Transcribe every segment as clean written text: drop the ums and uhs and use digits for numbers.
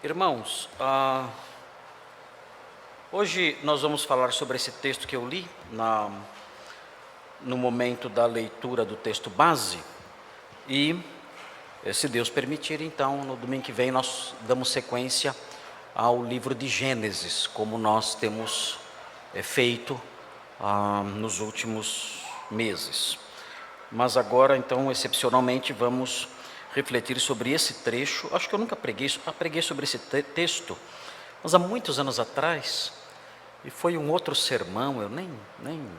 Irmãos, hoje nós vamos falar sobre esse texto que eu li no momento da leitura do texto base e, se Deus permitir, então, no domingo que vem nós damos sequência ao livro de Gênesis, como nós temos feito nos últimos meses. Mas agora, então, excepcionalmente, vamos refletir sobre esse trecho. Acho que eu nunca preguei sobre esse texto, mas há muitos anos atrás, e foi um outro sermão, eu nem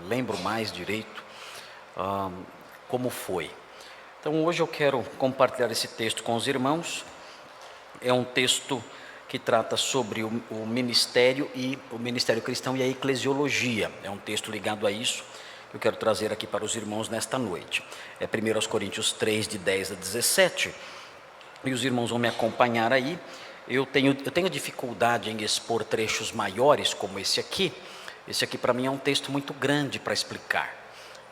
lembro mais direito como foi. Então hoje eu quero compartilhar esse texto com os irmãos. É um texto que trata sobre o ministério cristão e a eclesiologia. É um texto ligado a isso que eu quero trazer aqui para os irmãos nesta noite. É 1 Coríntios 3, de 10 a 17, e os irmãos vão me acompanhar aí. Eu tenho dificuldade em expor trechos maiores como esse aqui. Esse aqui para mim é um texto muito grande para explicar.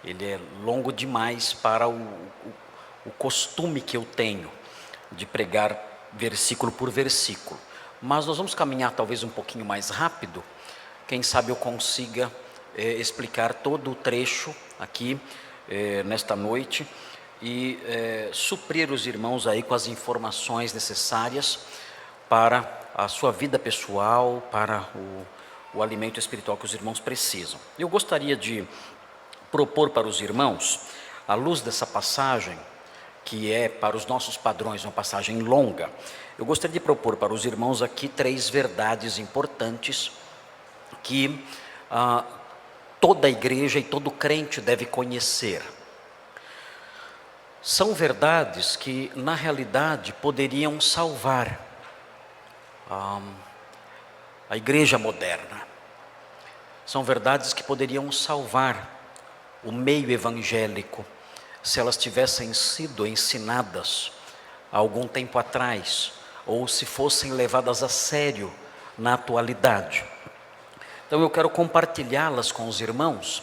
Ele é longo demais para o costume que eu tenho de pregar versículo por versículo. Mas nós vamos caminhar talvez um pouquinho mais rápido. Quem sabe eu consiga explicar todo o trecho aqui nesta noite e suprir os irmãos aí com as informações necessárias para a sua vida pessoal, para o alimento espiritual que os irmãos precisam. Eu gostaria de propor para os irmãos, à luz dessa passagem, que é para os nossos padrões uma passagem longa, eu gostaria de propor para os irmãos aqui 3 verdades importantes que toda a igreja e todo crente deve conhecer. São verdades que, na realidade, poderiam salvar a igreja moderna. São verdades que poderiam salvar o meio evangélico, se elas tivessem sido ensinadas há algum tempo atrás, ou se fossem levadas a sério na atualidade. Então eu quero compartilhá-las com os irmãos,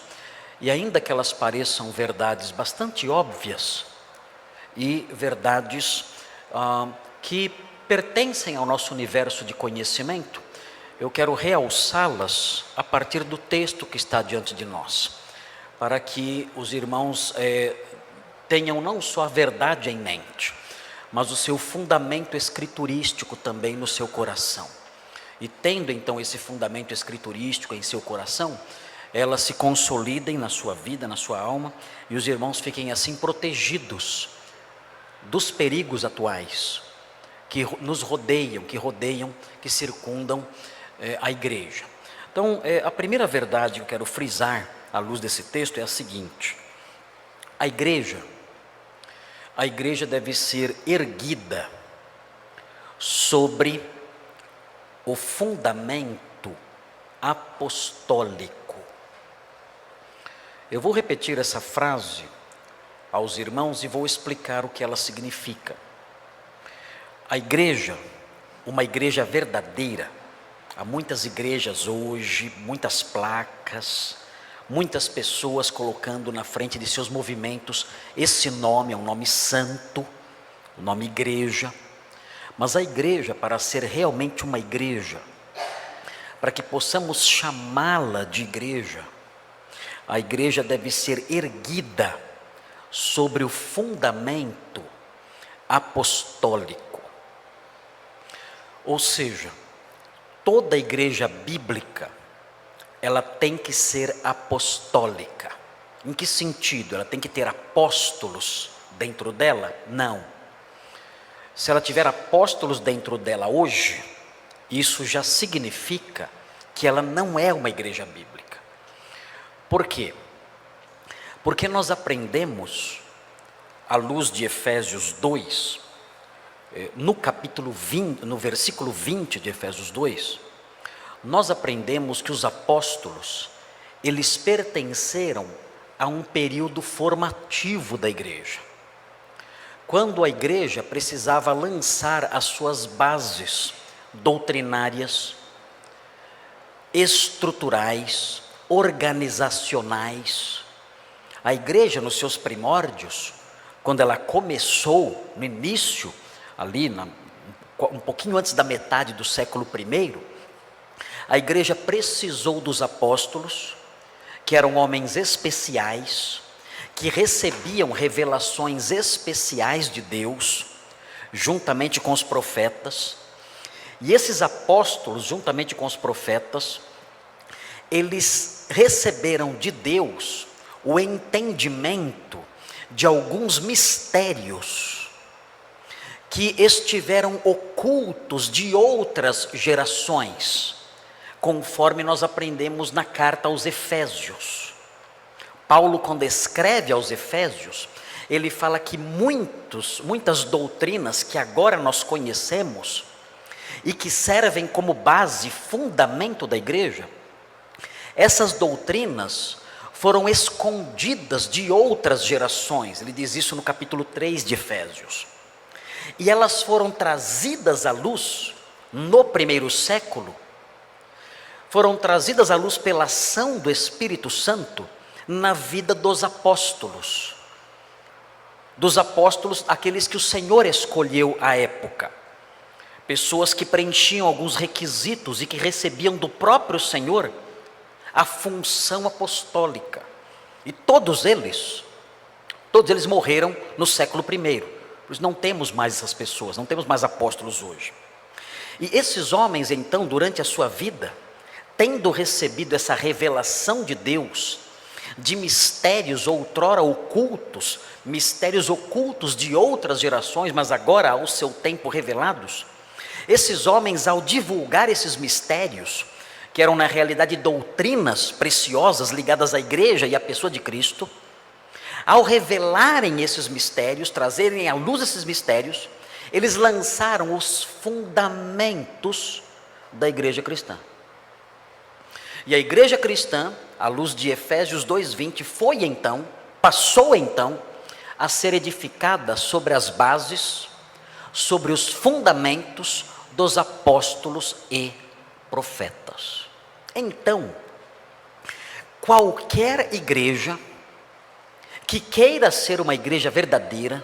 e ainda que elas pareçam verdades bastante óbvias, e verdades que pertencem ao nosso universo de conhecimento, eu quero realçá-las a partir do texto que está diante de nós, para que os irmãos tenham não só a verdade em mente, mas o seu fundamento escriturístico também no seu coração. E tendo então esse fundamento escriturístico em seu coração, elas se consolidem na sua vida, na sua alma, e os irmãos fiquem assim protegidos dos perigos atuais que nos rodeiam, que circundam a igreja. Então, a primeira verdade que eu quero frisar à luz desse texto é a seguinte: a igreja deve ser erguida sobre o fundamento apostólico. Eu vou repetir essa frase aos irmãos e vou explicar o que ela significa. A igreja, uma igreja verdadeira, há muitas igrejas hoje, muitas placas, muitas pessoas colocando na frente de seus movimentos esse nome, é um nome santo, o nome igreja. Mas a igreja, para ser realmente uma igreja, para que possamos chamá-la de igreja, a igreja deve ser erguida sobre o fundamento apostólico. Ou seja, toda a igreja bíblica, ela tem que ser apostólica. Em que sentido? Ela tem que ter apóstolos dentro dela? Não. Se ela tiver apóstolos dentro dela hoje, isso já significa que ela não é uma igreja bíblica. Por quê? Porque nós aprendemos, à luz de Efésios 2, no capítulo 20, no versículo 20 de Efésios 2, nós aprendemos que os apóstolos, eles pertenceram a um período formativo da igreja, quando a igreja precisava lançar as suas bases doutrinárias, estruturais, organizacionais. A igreja, nos seus primórdios, quando ela começou, no início, ali um pouquinho antes da metade do século I, a igreja precisou dos apóstolos, que eram homens especiais, que recebiam revelações especiais de Deus, juntamente com os profetas. E esses apóstolos, juntamente com os profetas, eles receberam de Deus o entendimento de alguns mistérios que estiveram ocultos de outras gerações, conforme nós aprendemos na carta aos Efésios. Paulo, quando escreve aos Efésios, ele fala que muitas doutrinas que agora nós conhecemos e que servem como base, fundamento da igreja, essas doutrinas foram escondidas de outras gerações. Ele diz isso no capítulo 3 de Efésios. E elas foram trazidas à luz no primeiro século, foram trazidas à luz pela ação do Espírito Santo na vida dos apóstolos, aqueles que o Senhor escolheu à época, pessoas que preenchiam alguns requisitos e que recebiam do próprio Senhor a função apostólica. E todos eles morreram no século I. Por isso não temos mais essas pessoas, não temos mais apóstolos hoje. E esses homens, então, durante a sua vida, tendo recebido essa revelação de Deus, de mistérios outrora ocultos, mistérios ocultos de outras gerações, mas agora ao seu tempo revelados, esses homens, ao divulgar esses mistérios, que eram na realidade doutrinas preciosas ligadas à igreja e à pessoa de Cristo, ao revelarem esses mistérios, trazerem à luz esses mistérios, eles lançaram os fundamentos da igreja cristã. E a igreja cristã, à luz de Efésios 2:20, passou então a ser edificada sobre as bases, sobre os fundamentos dos apóstolos e profetas. Então, qualquer igreja que queira ser uma igreja verdadeira,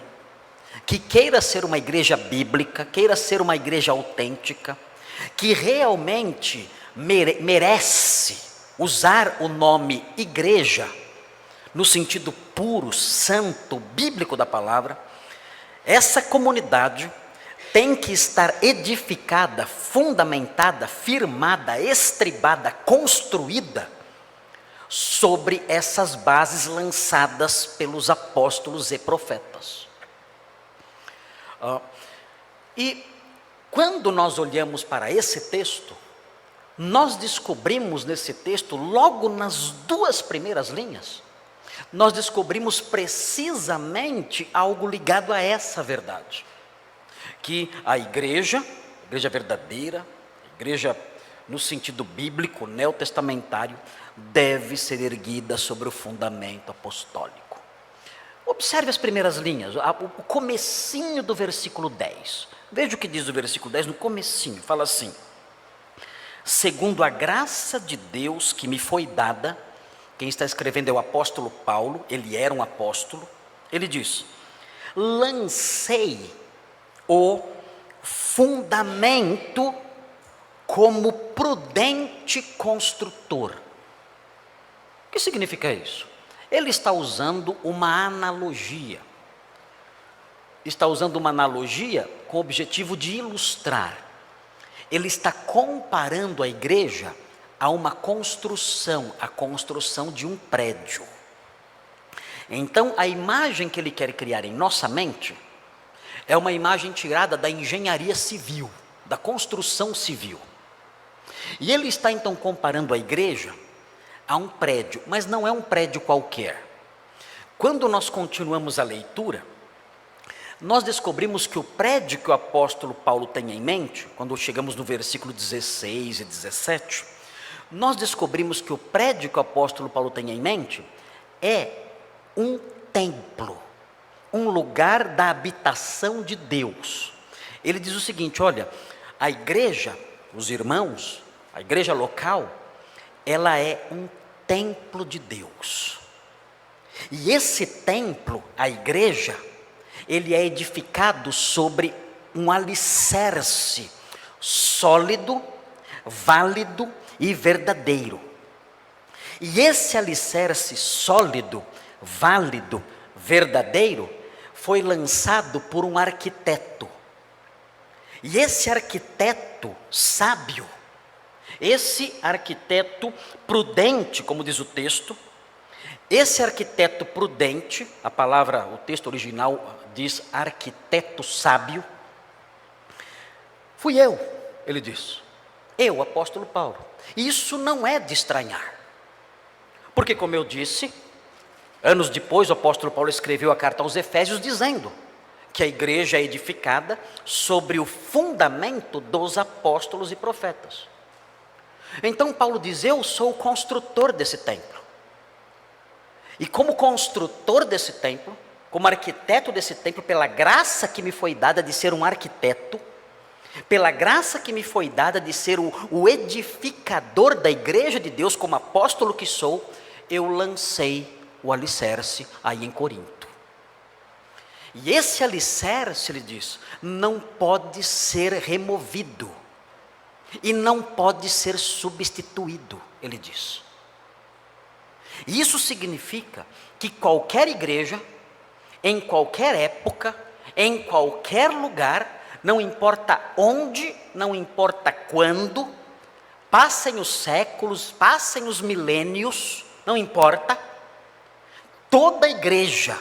que queira ser uma igreja bíblica, queira ser uma igreja autêntica, que realmente merece usar o nome igreja, no sentido puro, santo, bíblico da palavra, essa comunidade tem que estar edificada, fundamentada, firmada, estribada, construída sobre essas bases lançadas pelos apóstolos e profetas. E quando nós olhamos para esse texto, nós descobrimos nesse texto, logo nas 2 primeiras linhas, nós descobrimos precisamente algo ligado a essa verdade. Que a igreja verdadeira, a igreja no sentido bíblico, neotestamentário, deve ser erguida sobre o fundamento apostólico. Observe as primeiras linhas, o comecinho do versículo 10. Veja o que diz o versículo 10 no comecinho, fala assim: segundo a graça de Deus que me foi dada, quem está escrevendo é o apóstolo Paulo, ele era um apóstolo, ele diz: lancei o fundamento como prudente construtor. O que significa isso? Ele está usando uma analogia. Está usando uma analogia com o objetivo de ilustrar. Ele está comparando a igreja a uma construção, a construção de um prédio. Então, a imagem que ele quer criar em nossa mente é uma imagem tirada da engenharia civil, da construção civil. E ele está então comparando a igreja a um prédio, mas não é um prédio qualquer. Quando nós continuamos a leitura, nós descobrimos que o prédio que o apóstolo Paulo tem em mente, quando chegamos no versículo 16 e 17, nós descobrimos que o prédio que o apóstolo Paulo tem em mente é um templo, um lugar da habitação de Deus. Ele diz o seguinte: olha, a igreja, os irmãos, a igreja local, ela é um templo de Deus. E esse templo, a igreja, ele é edificado sobre um alicerce sólido, válido e verdadeiro. E esse alicerce sólido, válido, verdadeiro, foi lançado por um arquiteto. E esse arquiteto sábio, esse arquiteto prudente, como diz o texto, esse arquiteto prudente, o texto original diz arquiteto sábio, fui eu, ele diz, eu, apóstolo Paulo. E isso não é de estranhar, porque como eu disse, anos depois o apóstolo Paulo escreveu a carta aos Efésios dizendo que a igreja é edificada sobre o fundamento dos apóstolos e profetas. Então Paulo diz, eu sou o construtor desse templo. E como construtor desse templo, como arquiteto desse templo, pela graça que me foi dada de ser um arquiteto, pela graça que me foi dada de ser o edificador da igreja de Deus, como apóstolo que sou, eu lancei o alicerce aí em Corinto. E esse alicerce, ele diz, não pode ser removido e não pode ser substituído, ele diz. E isso significa que qualquer igreja, em qualquer época, em qualquer lugar, não importa onde, não importa quando, passem os séculos, passem os milênios, não importa, toda igreja,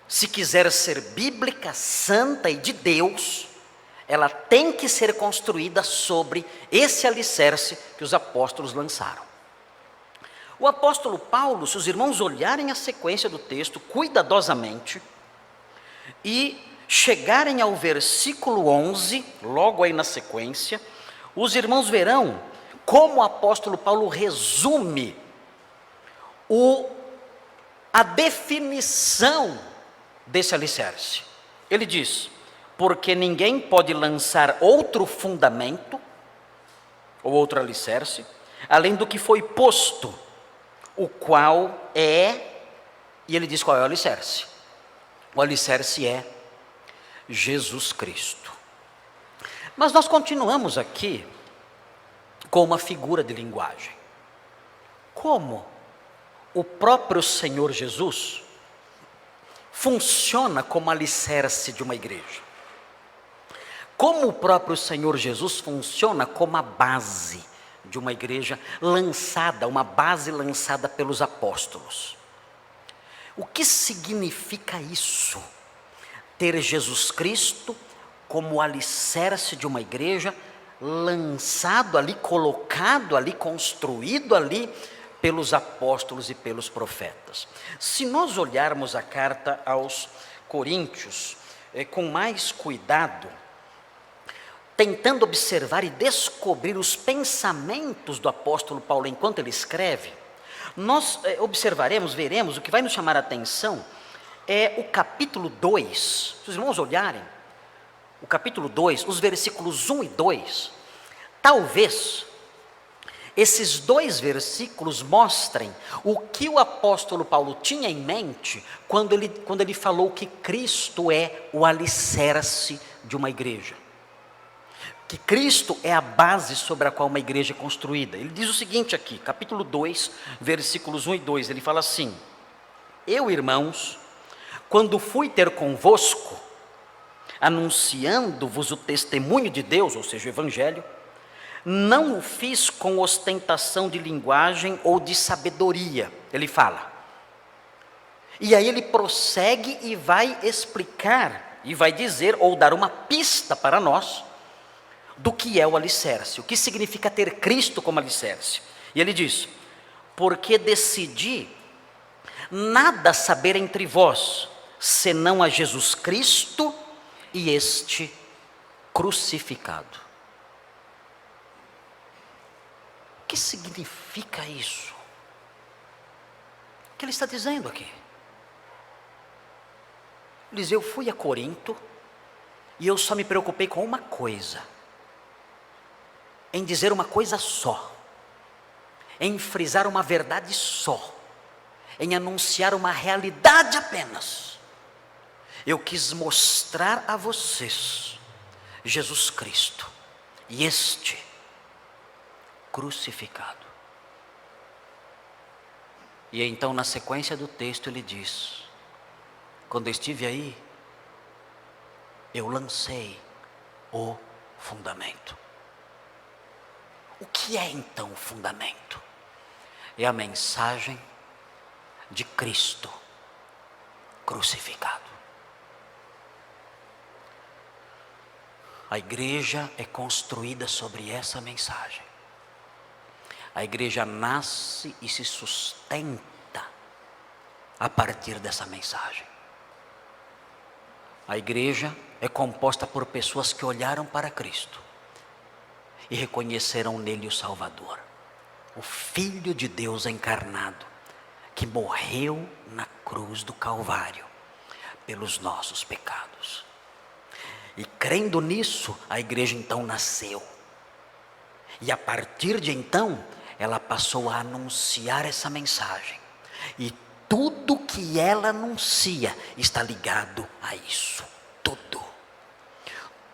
se quiser ser bíblica, santa e de Deus, ela tem que ser construída sobre esse alicerce que os apóstolos lançaram. O apóstolo Paulo, se os irmãos olharem a sequência do texto cuidadosamente e chegarem ao versículo 11, logo aí na sequência, os irmãos verão como o apóstolo Paulo resume a definição desse alicerce. Ele diz, porque ninguém pode lançar outro fundamento, ou outro alicerce, além do que foi posto, o qual é, e ele diz qual é o alicerce. O alicerce é Jesus Cristo. Mas nós continuamos aqui com uma figura de linguagem. Como o próprio Senhor Jesus funciona como alicerce de uma igreja. Como o próprio Senhor Jesus funciona como a base de uma igreja lançada, uma base lançada pelos apóstolos. O que significa isso? Ter Jesus Cristo como alicerce de uma igreja, lançado ali, colocado ali, construído ali pelos apóstolos e pelos profetas. Se nós olharmos a carta aos Coríntios com mais cuidado, tentando observar e descobrir os pensamentos do apóstolo Paulo enquanto ele escreve, nós veremos, o que vai nos chamar a atenção é o capítulo 2, se os irmãos olharem, o capítulo 2, os versículos 1 e 2, talvez esses dois versículos mostrem o que o apóstolo Paulo tinha em mente quando ele falou que Cristo é o alicerce de uma igreja. Que Cristo é a base sobre a qual uma igreja é construída. Ele diz o seguinte aqui, capítulo 2, versículos 1 e 2, ele fala assim: eu, irmãos, quando fui ter convosco, anunciando-vos o testemunho de Deus, ou seja, o evangelho, não o fiz com ostentação de linguagem ou de sabedoria, ele fala. E aí ele prossegue e vai explicar, e vai dizer, ou dar uma pista para nós, do que é o alicerce, o que significa ter Cristo como alicerce. E ele diz, porque decidi nada saber entre vós, senão a Jesus Cristo e este crucificado. O que significa isso? O que ele está dizendo aqui? Ele diz, eu fui a Corinto e eu só me preocupei com uma coisa, em dizer uma coisa só, em frisar uma verdade só, em anunciar uma realidade apenas. Eu quis mostrar a vocês Jesus Cristo, e este crucificado. E então, na sequência do texto, ele diz: quando eu estive aí, eu lancei o fundamento. O que é então o fundamento? É a mensagem de Cristo crucificado. A igreja é construída sobre essa mensagem. A igreja nasce e se sustenta a partir dessa mensagem. A igreja é composta por pessoas que olharam para Cristo e reconheceram nele o Salvador, o Filho de Deus encarnado, que morreu na cruz do Calvário pelos nossos pecados. E crendo nisso, a igreja então nasceu. E a partir de então, ela passou a anunciar essa mensagem. E tudo que ela anuncia está ligado a isso. Tudo.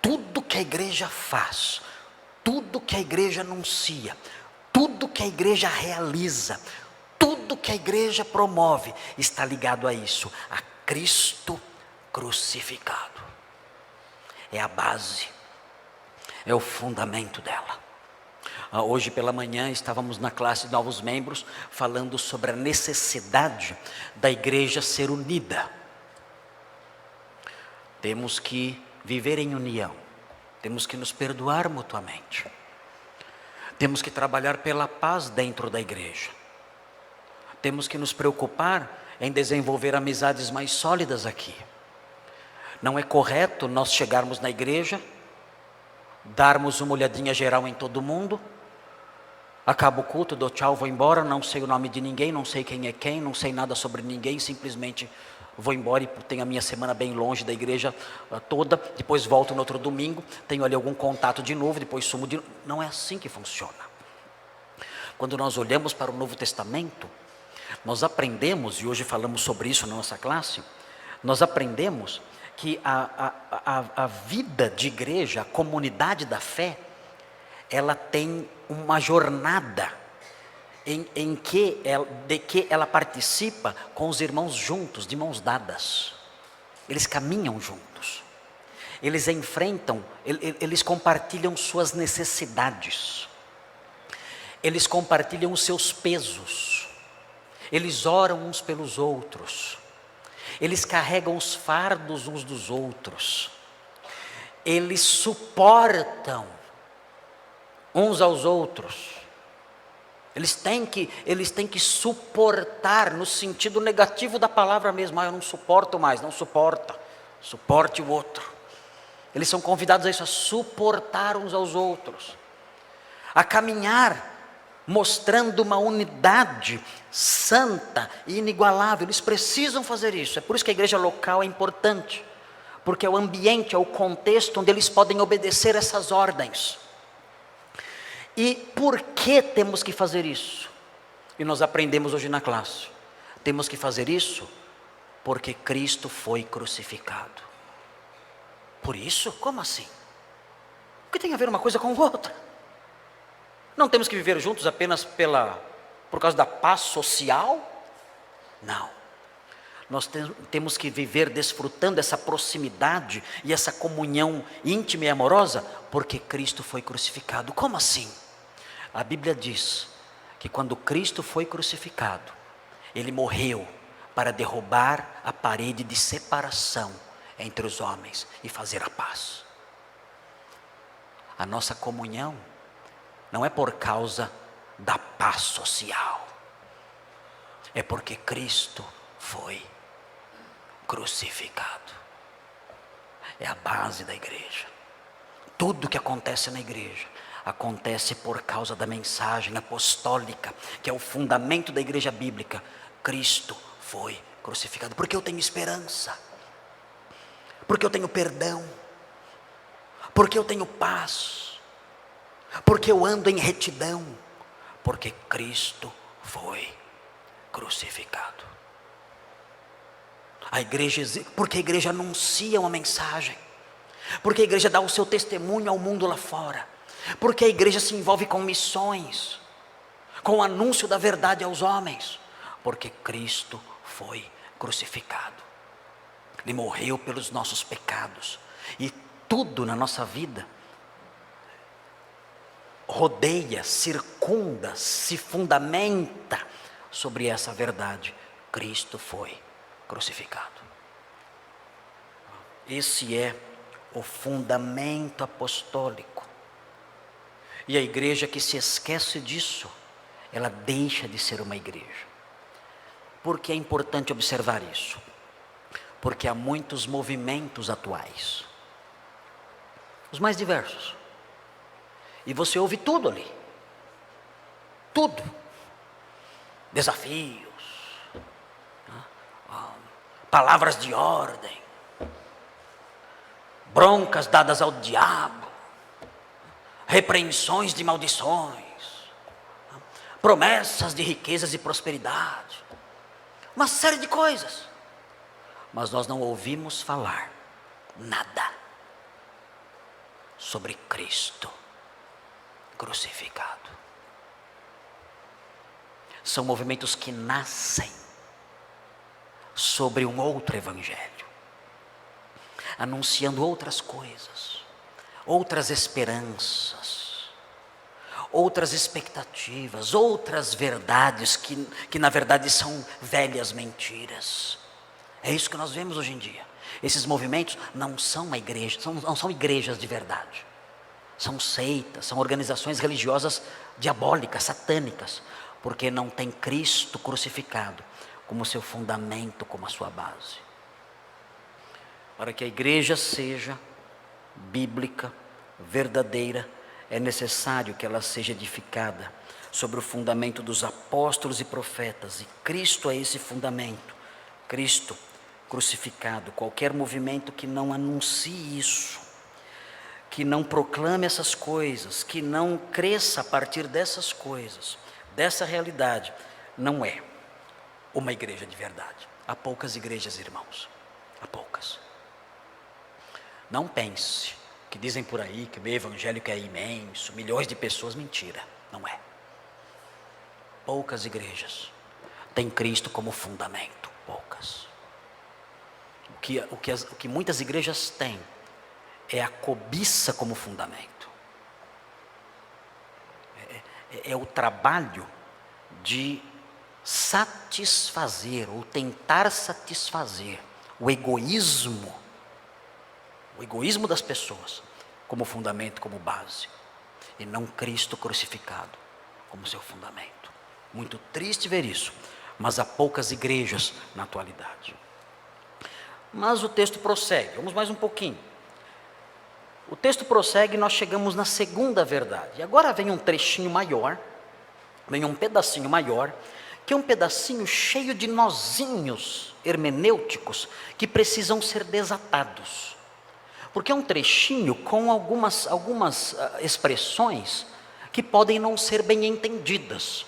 Tudo que a igreja faz, tudo que a igreja anuncia, tudo que a igreja realiza, tudo que a igreja promove, está ligado a isso, a Cristo crucificado. É a base, é o fundamento dela. Hoje pela manhã estávamos na classe de novos membros falando sobre a necessidade da igreja ser unida. Temos que viver em união, temos que nos perdoar mutuamente, temos que trabalhar pela paz dentro da igreja, temos que nos preocupar em desenvolver amizades mais sólidas aqui. Não é correto nós chegarmos na igreja, darmos uma olhadinha geral em todo mundo, acaba o culto, dou tchau, vou embora, não sei o nome de ninguém, não sei quem é quem, não sei nada sobre ninguém, simplesmente vou embora e tenho a minha semana bem longe da igreja toda, depois volto no outro domingo, tenho ali algum contato de novo, depois sumo de novo. Não é assim que funciona. Quando nós olhamos para o Novo Testamento, nós aprendemos, e hoje falamos sobre isso na nossa classe, nós aprendemos que a vida de igreja, a comunidade da fé, ela tem uma jornada em que ela participa com os irmãos juntos, de mãos dadas. Eles caminham juntos, eles enfrentam, eles compartilham suas necessidades, eles compartilham os seus pesos, eles oram uns pelos outros, eles carregam os fardos uns dos outros, eles suportam uns aos outros. Eles têm que suportar, no sentido negativo da palavra mesmo. Eu não suporto mais, não suporta, suporte o outro. Eles são convidados a isso, a suportar uns aos outros, a caminhar mostrando uma unidade santa e inigualável. Eles precisam fazer isso. É por isso que a igreja local é importante, porque é o ambiente, é o contexto onde eles podem obedecer essas ordens. E por que temos que fazer isso? E nós aprendemos hoje na classe. Temos que fazer isso porque Cristo foi crucificado. Por isso? Como assim? O que tem a ver uma coisa com outra? Não temos que viver juntos apenas por causa da paz social? Não. Nós temos que viver desfrutando essa proximidade e essa comunhão íntima e amorosa porque Cristo foi crucificado. Como assim? A Bíblia diz que quando Cristo foi crucificado, Ele morreu para derrubar a parede de separação entre os homens e fazer a paz. A nossa comunhão não é por causa da paz social, é porque Cristo foi crucificado. É a base da igreja. Tudo que acontece na igreja acontece por causa da mensagem apostólica, que é o fundamento da igreja bíblica. Cristo foi crucificado. Porque eu tenho esperança, porque eu tenho perdão, porque eu tenho paz, porque eu ando em retidão, porque Cristo foi crucificado. A igreja, porque a igreja anuncia uma mensagem. porque a igreja dá o seu testemunho ao mundo lá fora, porque a igreja se envolve com missões, com o anúncio da verdade aos homens, porque Cristo foi crucificado, Ele morreu pelos nossos pecados, e tudo na nossa vida rodeia, circunda, se fundamenta sobre essa verdade: Cristo foi crucificado. Esse é o fundamento apostólico, e a igreja que se esquece disso, ela deixa de ser uma igreja. Por que é importante observar isso? Porque há muitos movimentos atuais, os mais diversos, e você ouve tudo ali, tudo, desafios, palavras de ordem, broncas dadas ao diabo, repreensões de maldições, promessas de riquezas e prosperidade, uma série de coisas, mas nós não ouvimos falar nada sobre Cristo crucificado. São movimentos que nascem sobre um outro evangelho, anunciando outras coisas, outras esperanças, outras expectativas, outras verdades que na verdade são velhas mentiras. É isso que nós vemos hoje em dia. Esses movimentos não são uma igreja, não são igrejas de verdade, são seitas, são organizações religiosas diabólicas, satânicas, porque não tem Cristo crucificado como seu fundamento, como a sua base. Para que a igreja seja bíblica, verdadeira, é necessário que ela seja edificada sobre o fundamento dos apóstolos e profetas, e Cristo é esse fundamento, Cristo crucificado. Qualquer movimento que não anuncie isso, que não proclame essas coisas, que não cresça a partir dessas coisas, dessa realidade, não é uma igreja de verdade. Há poucas igrejas, irmãos, há poucas. Não pense que dizem por aí que o meio evangélico é imenso, milhões de pessoas. Mentira, não é. Poucas igrejas têm Cristo como fundamento, poucas. O que muitas igrejas têm é a cobiça como fundamento. É o trabalho de satisfazer ou tentar satisfazer o egoísmo das pessoas como fundamento, como base, e não Cristo crucificado como seu fundamento. Muito triste ver isso, mas há poucas igrejas na atualidade. Mas o texto prossegue, vamos mais um pouquinho. O texto prossegue e nós chegamos na segunda verdade. E agora vem um trechinho maior, vem um pedacinho maior, que é um pedacinho cheio de nozinhos hermenêuticos que precisam ser desatados. Porque é um trechinho com algumas expressões que podem não ser bem entendidas.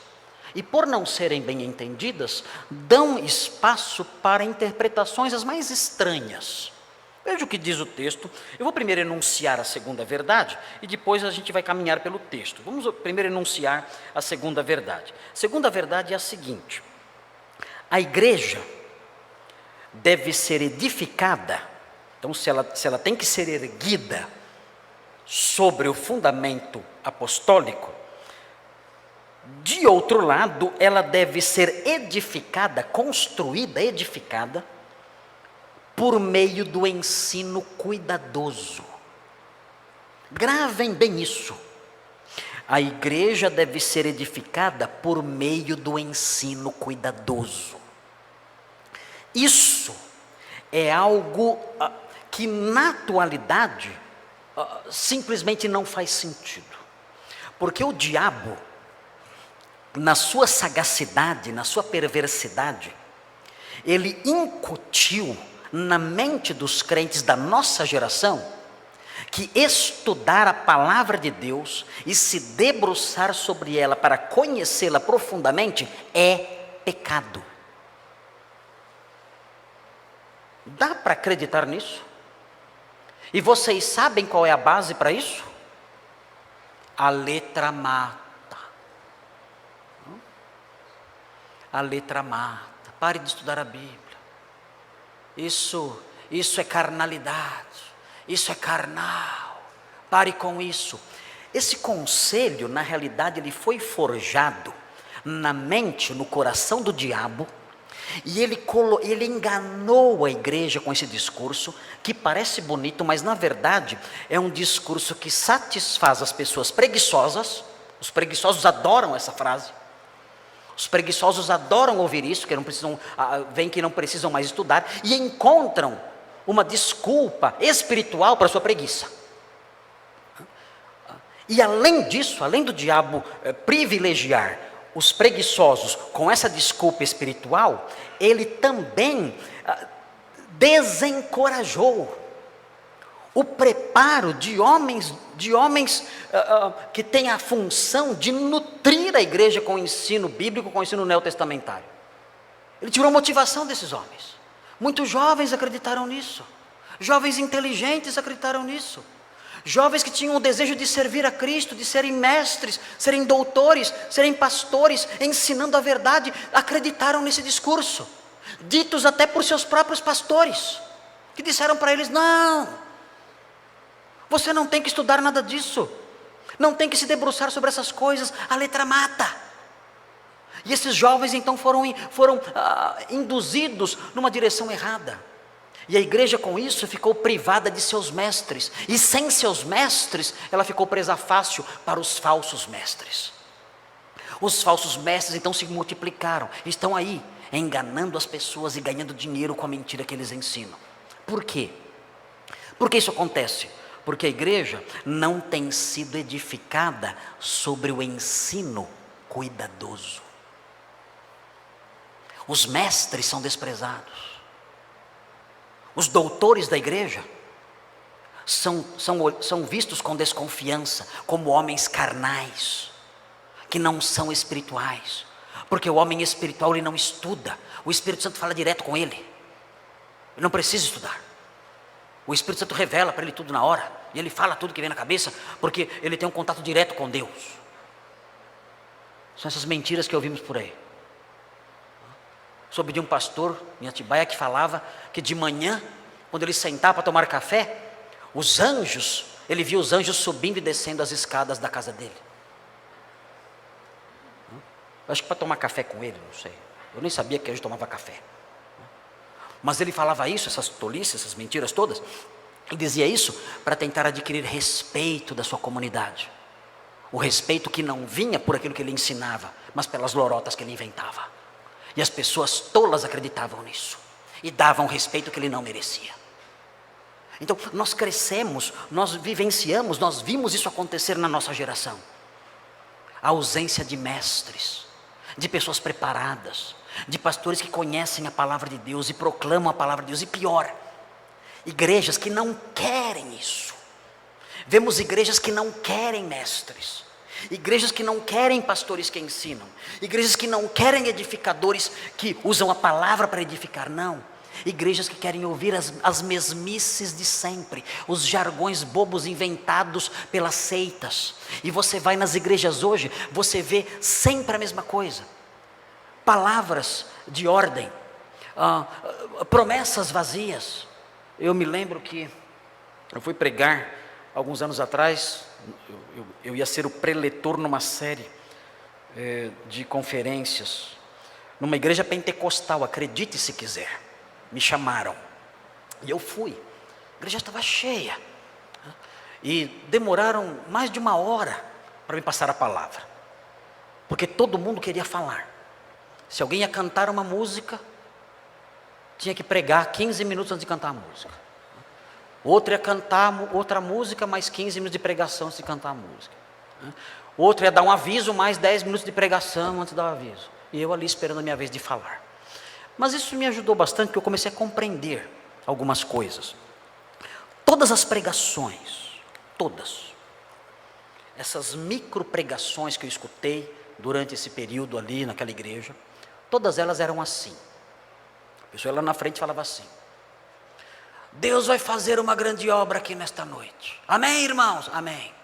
E por não serem bem entendidas, dão espaço para interpretações as mais estranhas. Veja o que diz o texto. Eu vou primeiro enunciar a segunda verdade e depois a gente vai caminhar pelo texto. Vamos primeiro enunciar a segunda verdade. A segunda verdade é a seguinte: a igreja deve ser edificada. Então, se ela tem que ser erguida sobre o fundamento apostólico, de outro lado, ela deve ser edificada, construída, edificada, por meio do ensino cuidadoso. Gravem bem isso. A igreja deve ser edificada por meio do ensino cuidadoso. Isso é algo que na atualidade simplesmente não faz sentido. Porque o diabo, na sua sagacidade, na sua perversidade, ele incutiu na mente dos crentes da nossa geração que estudar a palavra de Deus e se debruçar sobre ela para conhecê-la profundamente é pecado. Dá para acreditar nisso? E vocês sabem qual é a base para isso? A letra mata. A letra mata. Pare de estudar a Bíblia. Isso é carnalidade. Isso é carnal. Pare com isso. Esse conselho, na realidade, ele foi forjado na mente, no coração do diabo. E ele enganou a igreja com esse discurso, que parece bonito, mas na verdade é um discurso que satisfaz as pessoas preguiçosas. Os preguiçosos adoram essa frase. Os preguiçosos adoram ouvir isso, que não precisam, veem que não precisam mais estudar, e encontram uma desculpa espiritual para a sua preguiça. E além disso, além do diabo privilegiar os preguiçosos com essa desculpa espiritual, ele também desencorajou o preparo de homens que têm a função de nutrir a igreja com o ensino bíblico, com o ensino neotestamentário. Ele tirou a motivação desses homens. Muitos jovens acreditaram nisso. Jovens inteligentes acreditaram nisso. Jovens que tinham o desejo de servir a Cristo, de serem mestres, serem doutores, serem pastores, ensinando a verdade, acreditaram nesse discurso, ditos até por seus próprios pastores, que disseram para eles: não, você não tem que estudar nada disso, não tem que se debruçar sobre essas coisas, a letra mata. E esses jovens então foram induzidos numa direção errada. E a igreja com isso ficou privada de seus mestres, e sem seus mestres ela ficou presa fácil para os falsos mestres. Os falsos mestres então se multiplicaram, estão aí enganando as pessoas e ganhando dinheiro com a mentira que eles ensinam. Por quê? Por que isso acontece? Porque a igreja não tem sido edificada sobre o ensino cuidadoso. Os mestres são desprezados. Os doutores da igreja são vistos com desconfiança, como homens carnais, que não são espirituais. Porque o homem espiritual, ele não estuda. O Espírito Santo fala direto com ele. Ele não precisa estudar. O Espírito Santo revela para ele tudo na hora. E ele fala tudo que vem na cabeça, porque ele tem um contato direto com Deus. São essas mentiras que ouvimos por aí. Soube de um pastor em Atibaia que falava que de manhã, quando ele sentava para tomar café, ele via os anjos subindo e descendo as escadas da casa dele. Eu acho que para tomar café com ele, não sei. Eu nem sabia que anjo tomava café. Mas ele falava isso, essas tolices, essas mentiras todas, e dizia isso para tentar adquirir respeito da sua comunidade. O respeito que não vinha por aquilo que ele ensinava, mas pelas lorotas que ele inventava. E as pessoas tolas acreditavam nisso, e davam o respeito que ele não merecia. Então nós crescemos, nós vivenciamos, nós vimos isso acontecer na nossa geração. A ausência de mestres, de pessoas preparadas, de pastores que conhecem a palavra de Deus e proclamam a palavra de Deus. E pior, igrejas que não querem isso. Vemos igrejas que não querem mestres, igrejas que não querem pastores que ensinam, igrejas que não querem edificadores que usam a palavra para edificar, não. Igrejas que querem ouvir as mesmices de sempre, os jargões bobos inventados pelas seitas. E você vai nas igrejas hoje, você vê sempre a mesma coisa. Palavras de ordem, promessas vazias. Eu me lembro que eu fui pregar alguns anos atrás. Eu ia ser o preletor numa série de conferências numa igreja pentecostal, acredite se quiser. Me chamaram e eu fui. A igreja estava cheia e demoraram mais de 1 hora para me passar a palavra, porque todo mundo queria falar. Se alguém ia cantar uma música, tinha que pregar 15 minutos antes de cantar a música. Outro ia cantar outra música, mais 15 minutos de pregação antes de cantar a música. Outro ia dar um aviso, mais 10 minutos de pregação antes de dar o aviso. E eu ali esperando a minha vez de falar. Mas isso me ajudou bastante, porque eu comecei a compreender algumas coisas. Todas as pregações, todas, essas micro pregações que eu escutei durante esse período ali naquela igreja, todas elas eram assim. A pessoa lá na frente falava assim: Deus vai fazer uma grande obra aqui nesta noite. Amém, irmãos? Amém.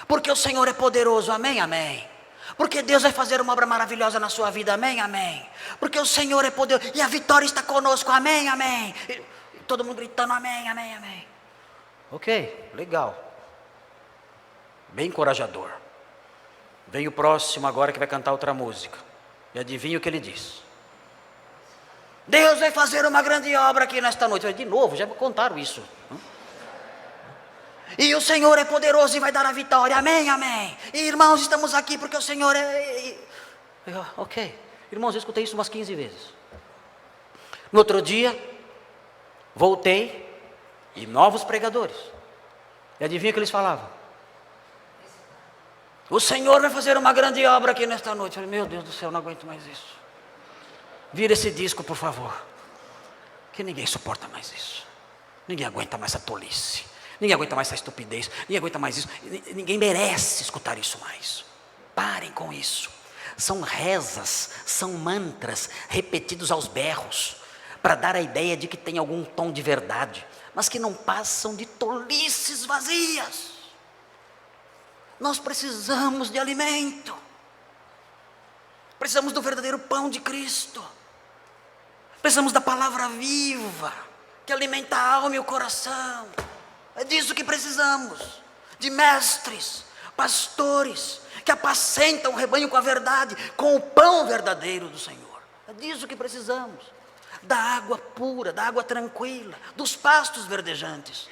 Porque o Senhor é poderoso. Amém, amém. Porque Deus vai fazer uma obra maravilhosa na sua vida. Amém, amém. Porque o Senhor é poderoso e a vitória está conosco. Amém, amém. E todo mundo gritando amém, amém, amém. Ok, legal. Bem encorajador. Vem o próximo agora que vai cantar outra música. E adivinha o que ele diz? Deus vai fazer uma grande obra aqui nesta noite. De novo, já contaram isso. E o Senhor é poderoso e vai dar a vitória. Amém, amém. E irmãos, estamos aqui porque o Senhor é... Ok. Irmãos, eu escutei isso umas 15 vezes. No outro dia, voltei e novos pregadores. E adivinha o que eles falavam? O Senhor vai fazer uma grande obra aqui nesta noite. Eu falei, meu Deus do céu, não aguento mais isso. Vira esse disco, por favor. Que ninguém suporta mais isso. Ninguém aguenta mais essa tolice. Ninguém aguenta mais essa estupidez. Ninguém aguenta mais isso. Ninguém merece escutar isso mais. Parem com isso. São rezas, são mantras repetidos aos berros, para dar a ideia de que tem algum tom de verdade, mas que não passam de tolices vazias. Nós precisamos de alimento. Precisamos do verdadeiro pão de Cristo. Precisamos da palavra viva, que alimenta a alma e o coração. É disso que precisamos. De mestres, pastores, que apacentam o rebanho com a verdade, com o pão verdadeiro do Senhor. É disso que precisamos. Da água pura, da água tranquila, dos pastos verdejantes.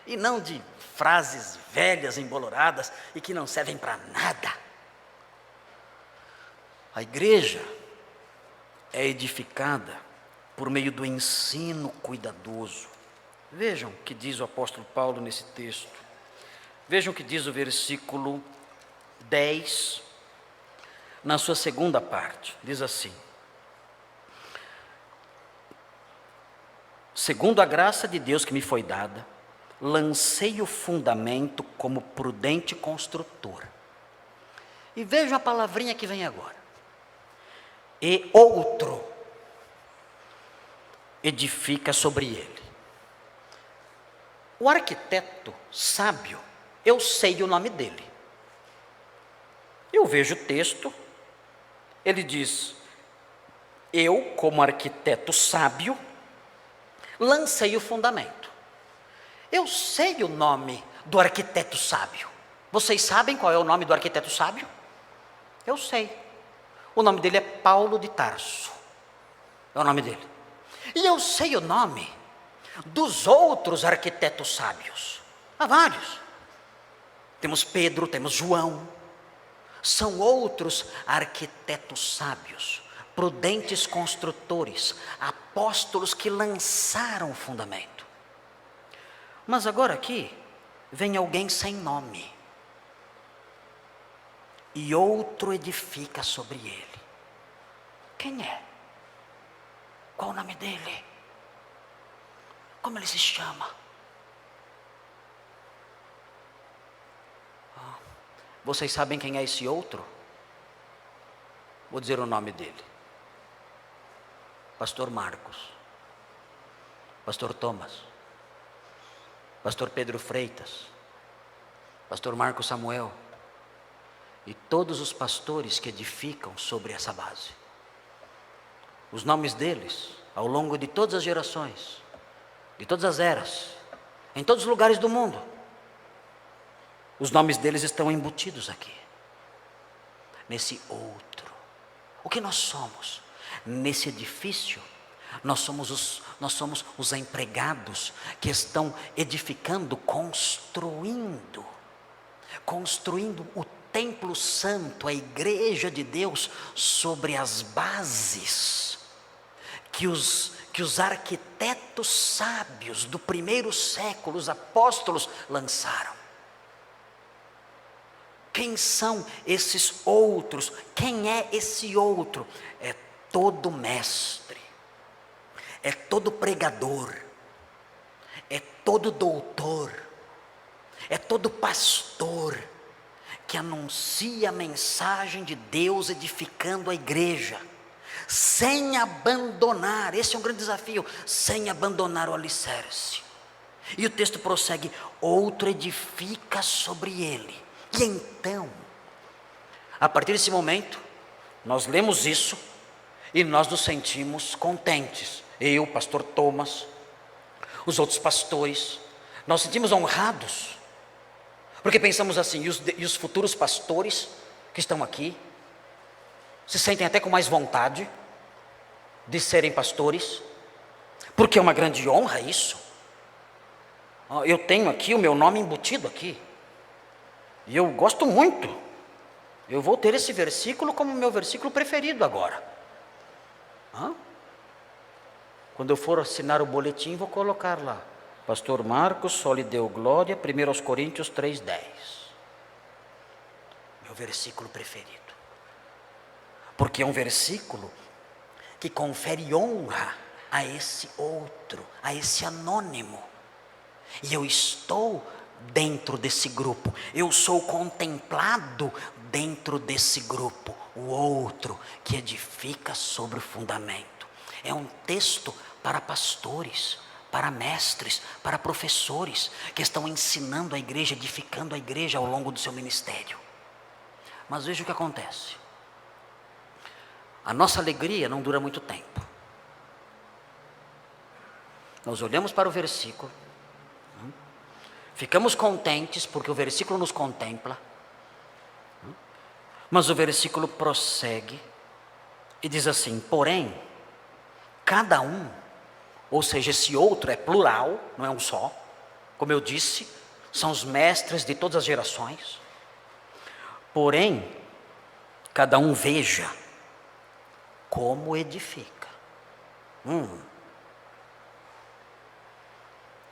E não de frases velhas, emboloradas e que não servem para nada. A igreja é edificada por meio do ensino cuidadoso. Vejam o que diz o apóstolo Paulo nesse texto. Vejam o que diz o versículo 10, na sua segunda parte. Diz assim: segundo a graça de Deus que me foi dada, lancei o fundamento como prudente construtor. E vejam a palavrinha que vem agora. E outro edifica sobre ele. O arquiteto sábio, eu sei o nome dele. Eu vejo o texto, ele diz: eu, como arquiteto sábio, lancei o fundamento. Eu sei o nome do arquiteto sábio. Vocês sabem qual é o nome do arquiteto sábio? Eu sei. O nome dele é Paulo de Tarso. É o nome dele. E eu sei o nome dos outros arquitetos sábios. Há vários. Temos Pedro, temos João. São outros arquitetos sábios, prudentes construtores, apóstolos que lançaram o fundamento. Mas agora aqui vem alguém sem nome. E outro edifica sobre ele. Quem é? Qual o nome dele? Como ele se chama? Vocês sabem quem é esse outro? Vou dizer o nome dele. Pastor Marcos. Pastor Thomas. Pastor Pedro Freitas. Pastor Marcos Samuel. E todos os pastores que edificam sobre essa base. Os nomes deles, ao longo de todas as gerações, de todas as eras, em todos os lugares do mundo, os nomes deles estão embutidos aqui, nesse outro. O que nós somos? Nesse edifício, nós somos os empregados que estão edificando, construindo o templo santo, a igreja de Deus, sobre as bases que os arquitetos sábios do primeiro século, os apóstolos, lançaram. Quem são esses outros? Quem é esse outro? É todo mestre, é todo pregador, é todo doutor, é todo pastor que anuncia a mensagem de Deus edificando a igreja. sem abandonar, esse é um grande desafio, sem abandonar o alicerce. E o texto prossegue: outro edifica sobre ele. E então, a partir desse momento, nós lemos isso e nós nos sentimos contentes. Eu, o pastor Thomas, os outros pastores, nós sentimos honrados, porque pensamos assim, e os futuros pastores que estão aqui, se sentem até com mais vontade de serem pastores, porque é uma grande honra isso. Eu tenho aqui o meu nome embutido aqui, e eu gosto muito. Eu vou ter esse versículo como meu versículo preferido agora. Quando eu for assinar o boletim, vou colocar lá: Pastor Marcos só lhe deu glória, 1 Coríntios 3,10. Meu versículo preferido. Porque é um versículo que confere honra a esse outro, a esse anônimo. E eu estou dentro desse grupo, eu sou contemplado dentro desse grupo, o outro que edifica sobre o fundamento. É um texto para pastores, para mestres, para professores que estão ensinando a igreja, edificando a igreja ao longo do seu ministério. Mas veja o que acontece. A nossa alegria não dura muito tempo. Nós olhamos para o versículo, ficamos contentes porque o versículo nos contempla, mas o versículo prossegue e diz assim: porém, cada um, ou seja, esse outro é plural, não é um só, como eu disse, são os mestres de todas as gerações. Porém, cada um veja como edifica.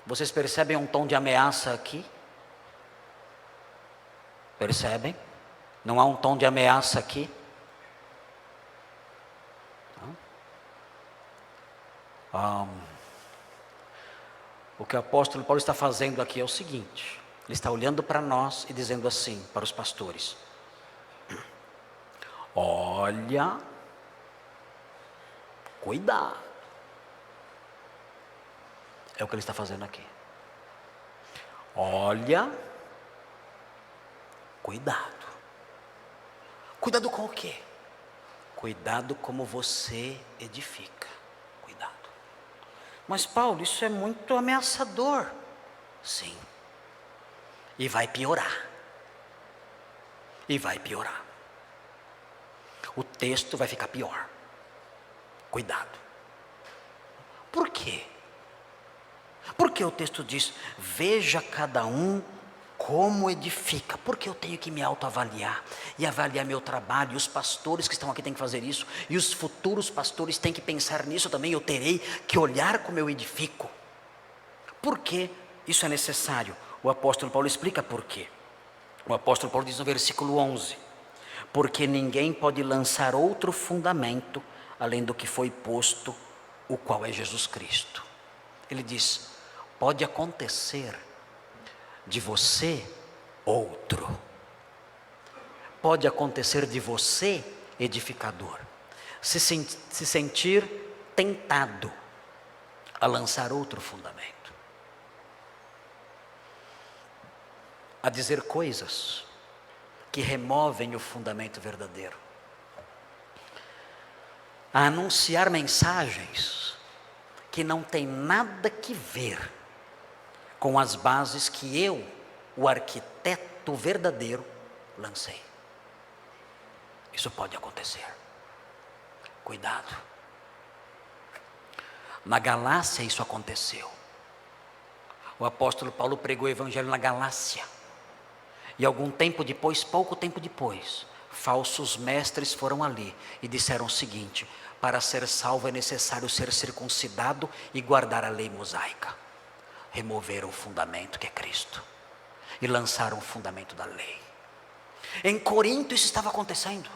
Vocês percebem um tom de ameaça aqui? Percebem? Não há um tom de ameaça aqui? O que o apóstolo Paulo está fazendo aqui é o seguinte: ele está olhando para nós e dizendo assim para os pastores: olha, cuidado. É o que ele está fazendo aqui. Olha, cuidado. Cuidado com o quê? Cuidado como você edifica. Cuidado. Mas Paulo, isso é muito ameaçador. Sim. E vai piorar. E vai piorar. O texto vai ficar pior. Cuidado. Por quê? Porque o texto diz: veja cada um como edifica. Porque eu tenho que me autoavaliar e avaliar meu trabalho. E os pastores que estão aqui têm que fazer isso, e os futuros pastores têm que pensar nisso também. Eu terei que olhar como eu edifico. Por que isso é necessário? O apóstolo Paulo explica por quê. O apóstolo Paulo diz no versículo 11: porque ninguém pode lançar outro fundamento além do que foi posto, o qual é Jesus Cristo. Ele diz: pode acontecer de você outro, pode acontecer de você edificador, se sentir tentado a lançar outro fundamento, a dizer coisas que removem o fundamento verdadeiro, a anunciar mensagens que não tem nada que ver com as bases que eu, o arquiteto verdadeiro, lancei. Isso pode acontecer. Cuidado. Na Galácia isso aconteceu. O apóstolo Paulo pregou o evangelho na Galácia. E algum tempo depois, pouco tempo depois, falsos mestres foram ali e disseram o seguinte: para ser salvo é necessário ser circuncidado e guardar a lei mosaica. Removeram o fundamento que é Cristo e lançaram o fundamento da lei. Em Corinto isso estava acontecendo.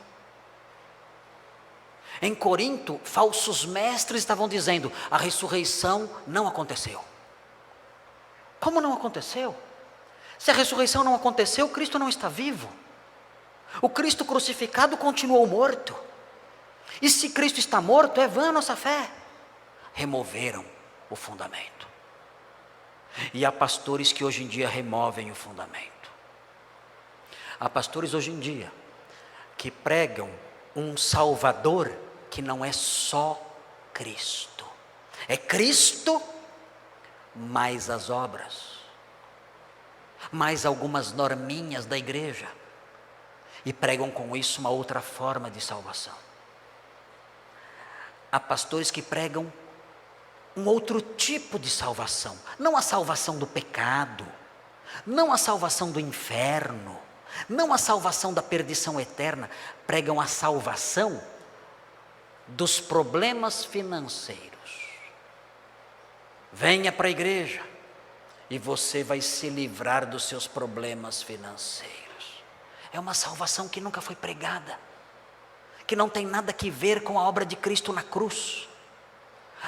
Em Corinto, falsos mestres estavam dizendo: a ressurreição não aconteceu. Como não aconteceu? Se a ressurreição não aconteceu, Cristo não está vivo. O Cristo crucificado continuou morto. E se Cristo está morto, é vã a nossa fé. Removeram o fundamento. E há pastores que hoje em dia removem o fundamento. Há pastores hoje em dia que pregam um Salvador que não é só Cristo. É Cristo mais as obras, mais algumas norminhas da igreja. E pregam com isso uma outra forma de salvação. Há pastores que pregam um outro tipo de salvação. Não a salvação do pecado, não a salvação do inferno, não a salvação da perdição eterna. Pregam a salvação dos problemas financeiros. Venha para a igreja e você vai se livrar dos seus problemas financeiros. É uma salvação que nunca foi pregada, que não tem nada a ver com a obra de Cristo na cruz.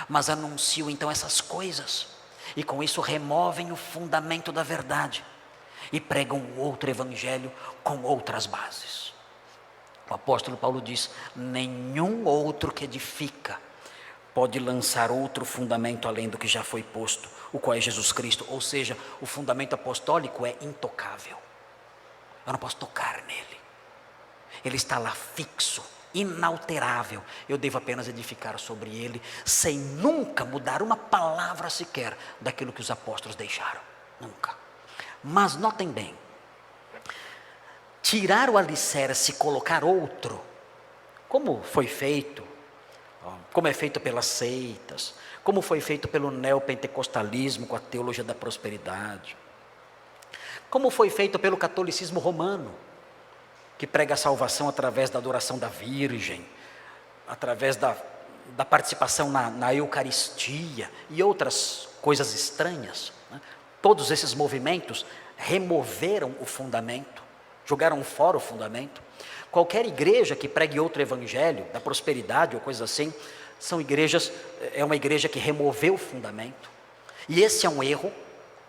Mas anunciam então essas coisas, e com isso removem o fundamento da verdade, e pregam um outro evangelho com outras bases. O apóstolo Paulo diz: nenhum outro que edifica pode lançar outro fundamento além do que já foi posto, o qual é Jesus Cristo. Ou seja, o fundamento apostólico é intocável. Eu não posso tocar nele. Ele está lá fixo, inalterável. Eu devo apenas edificar sobre ele, sem nunca mudar uma palavra sequer daquilo que os apóstolos deixaram. Nunca. Mas notem bem, tirar o alicerce e colocar outro, como foi feito, como é feito pelas seitas, como foi feito pelo neopentecostalismo com a teologia da prosperidade, como foi feito pelo catolicismo romano, que prega a salvação através da adoração da Virgem, através da participação na Eucaristia e outras coisas estranhas, né? Todos esses movimentos removeram o fundamento, jogaram fora o fundamento. Qualquer igreja que pregue outro evangelho, da prosperidade ou coisa assim, é uma igreja que removeu o fundamento. E esse é um erro.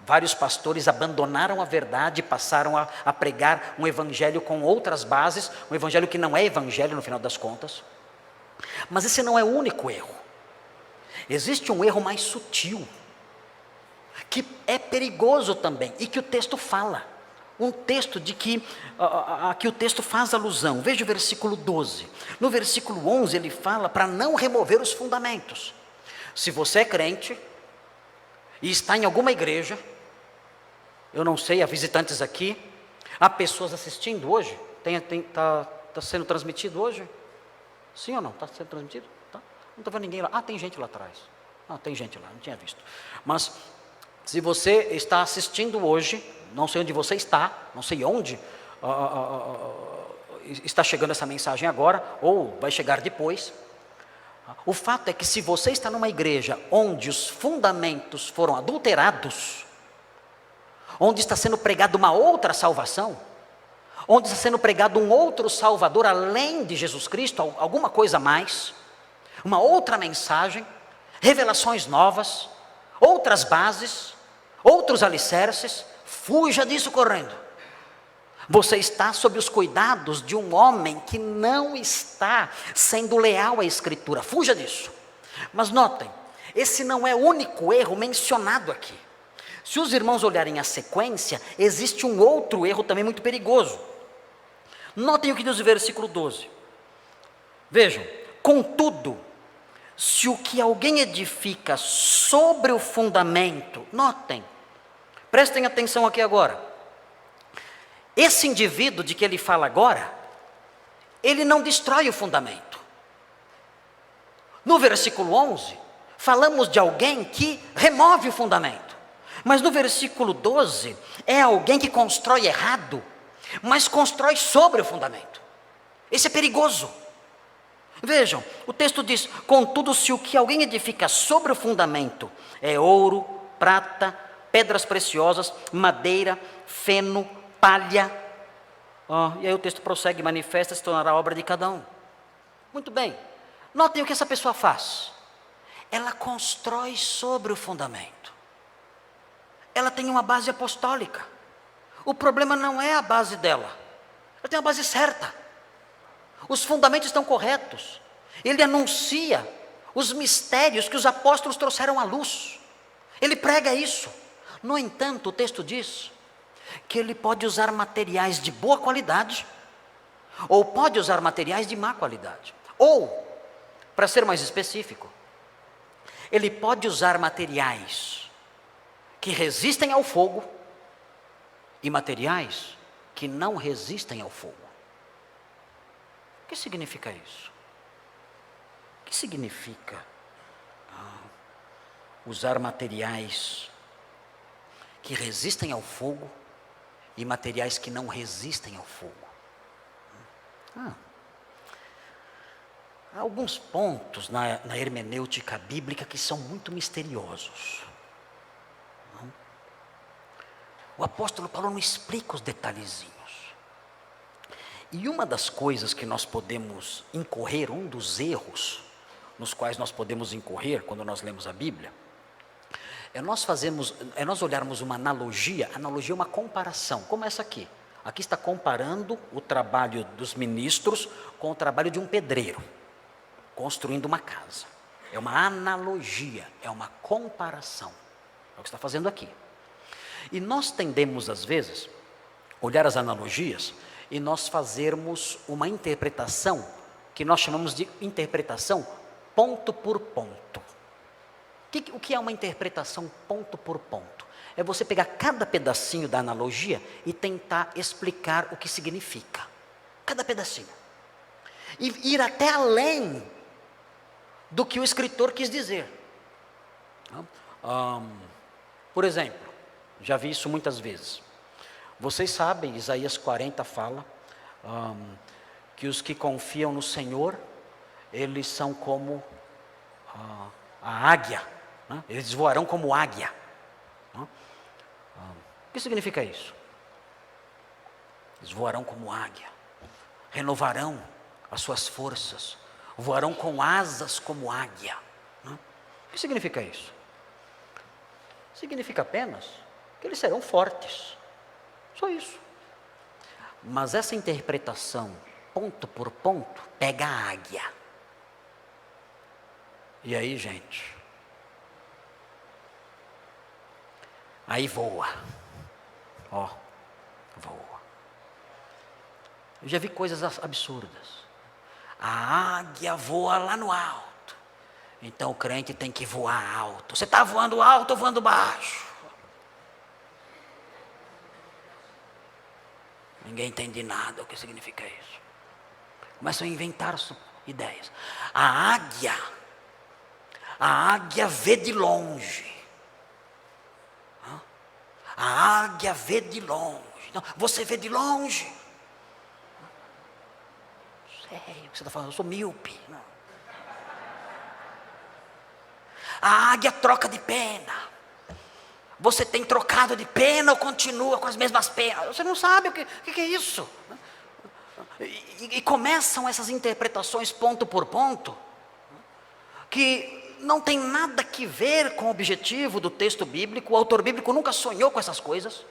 Vários pastores abandonaram a verdade e passaram a pregar um evangelho com outras bases, um evangelho que não é evangelho no final das contas. Mas esse não é o único erro. Existe um erro mais sutil, que é perigoso também, e que o texto fala. Um texto de que o texto faz alusão. Veja o versículo 12. No versículo 11 ele fala para não remover os fundamentos. Se você é crente e está em alguma igreja, eu não sei, há visitantes aqui, há pessoas assistindo hoje, está sendo transmitido hoje? Sim ou não? Está sendo transmitido? Tá? Não está vendo ninguém lá. Tem gente lá atrás. Tem gente lá, não tinha visto. Mas se você está assistindo hoje, não sei onde você está, não sei onde está chegando essa mensagem agora, ou vai chegar depois. O fato é que se você está numa igreja onde os fundamentos foram adulterados, onde está sendo pregada uma outra salvação, onde está sendo pregado um outro Salvador além de Jesus Cristo, alguma coisa a mais, uma outra mensagem, revelações novas, outras bases, outros alicerces, fuja disso correndo. Você está sob os cuidados de um homem que não está sendo leal à Escritura, fuja disso. Mas notem, esse não é o único erro mencionado aqui. Se os irmãos olharem a sequência, existe um outro erro também muito perigoso. Notem o que diz o versículo 12. Vejam: contudo, se o que alguém edifica sobre o fundamento, notem, prestem atenção aqui agora. Esse indivíduo de que ele fala agora, ele não destrói o fundamento. No versículo 11, falamos de alguém que remove o fundamento. Mas no versículo 12, é alguém que constrói errado, mas constrói sobre o fundamento. Esse é perigoso. Vejam, o texto diz: contudo, se o que alguém edifica sobre o fundamento é ouro, prata, pedras preciosas, madeira, feno, palha. E aí o texto prossegue: manifesta, se tornará obra de cada um. Muito bem, notem o que essa pessoa faz. Ela constrói sobre o fundamento. Ela tem uma base apostólica. O problema não é a base dela. Ela tem uma base certa. Os fundamentos estão corretos. Ele anuncia os mistérios que os apóstolos trouxeram à luz. Ele prega isso. No entanto, o texto diz que ele pode usar materiais de boa qualidade, ou pode usar materiais de má qualidade. Ou, para ser mais específico, ele pode usar materiais que resistem ao fogo e materiais que não resistem ao fogo. O que significa isso? O que significa usar materiais que resistem ao fogo e materiais que não resistem ao fogo? Há alguns pontos na hermenêutica bíblica que são muito misteriosos. O apóstolo Paulo não explica os detalhezinhos. E uma das coisas que nós podemos incorrer, um dos erros nos quais nós podemos incorrer quando nós lemos a Bíblia, é nós olharmos uma analogia é uma comparação, como essa aqui. Aqui está comparando o trabalho dos ministros com o trabalho de um pedreiro, construindo uma casa. É uma analogia, é uma comparação. É o que está fazendo aqui. E nós tendemos, às vezes, olhar as analogias e nós fazermos uma interpretação que nós chamamos de interpretação ponto por ponto. O que é uma interpretação ponto por ponto? É você pegar cada pedacinho da analogia e tentar explicar o que significa. Cada pedacinho. E ir até além do que o escritor quis dizer. Por exemplo, já vi isso muitas vezes. Vocês sabem, Isaías 40 fala que os que confiam no Senhor, eles são como a águia, né? Eles voarão como águia. O que significa isso? Eles voarão como águia, renovarão as suas forças, voarão com asas como águia. Né? O que significa isso? Significa apenas que eles serão fortes. Só isso. Mas essa interpretação, ponto por ponto, pega a águia. E aí, gente? Aí voa. Voa. Eu já vi coisas absurdas. A águia voa lá no alto. Então o crente tem que voar alto. Você está voando alto ou voando baixo? Ninguém entende nada o que significa isso. Começam a inventar ideias. A águia vê de longe. A águia vê de longe. Não, você vê de longe. Não sei o que você está falando, eu sou míope. Não. A águia troca de pena. Você tem trocado de pena ou continua com as mesmas penas? Você não sabe o que é isso. E começam essas interpretações ponto por ponto, que não tem nada que ver com o objetivo do texto bíblico. O autor bíblico nunca sonhou com essas coisas.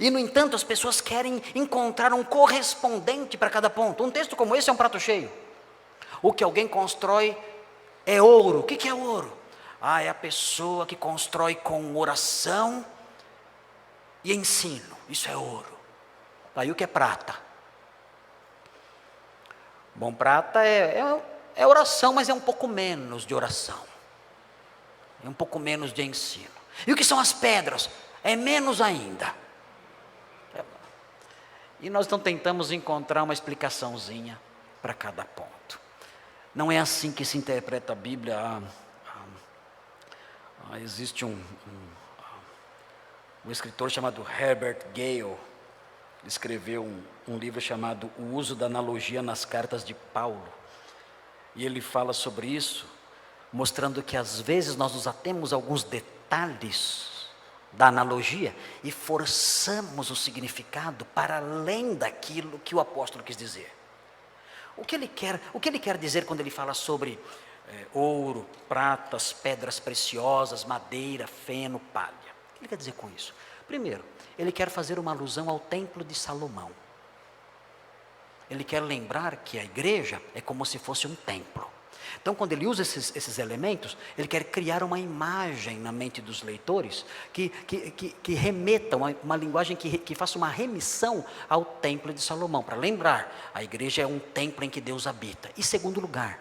E, no entanto, as pessoas querem encontrar um correspondente para cada ponto. Um texto como esse é um prato cheio. O que alguém constrói é ouro. O que é ouro? É a pessoa que constrói com oração e ensino. Isso é ouro. Aí o que é prata? Bom, prata é oração, mas é um pouco menos de oração. É um pouco menos de ensino. E o que são as pedras? É menos ainda. E nós não tentamos encontrar uma explicaçãozinha para cada ponto. Não é assim que se interpreta a Bíblia. Existe um escritor chamado Herbert Gale. Escreveu um livro chamado O Uso da Analogia nas Cartas de Paulo. E ele fala sobre isso, mostrando que às vezes nós nos atemos a alguns detalhes da analogia e forçamos o significado para além daquilo que o apóstolo quis dizer. O que ele quer dizer quando ele fala sobre ouro, pratas, pedras preciosas, madeira, feno, palha? O que ele quer dizer com isso? Primeiro, ele quer fazer uma alusão ao templo de Salomão. ele quer lembrar que a igreja é como se fosse um templo. Então, quando ele usa esses elementos, ele quer criar uma imagem na mente dos leitores que remeta, uma linguagem que faça uma remissão ao templo de Salomão, para lembrar, a igreja é um templo em que Deus habita. E segundo lugar,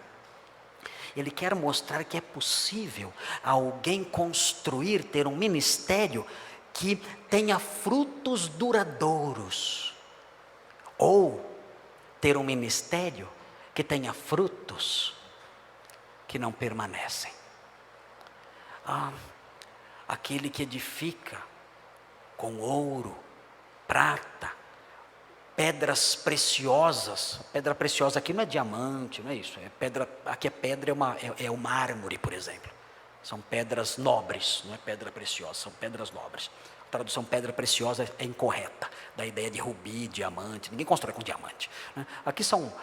ele quer mostrar que é possível alguém construir, ter um ministério que tenha frutos duradouros, ou ter um ministério que tenha frutos que não permanecem. Aquele que edifica com ouro, prata, pedras preciosas. Pedra preciosa aqui não é diamante, não é isso. Aqui a pedra é o mármore, por exemplo. São pedras nobres, não é pedra preciosa, são pedras nobres. A tradução pedra preciosa é incorreta, da ideia de rubi, diamante. Ninguém constrói com diamante, né? Aqui são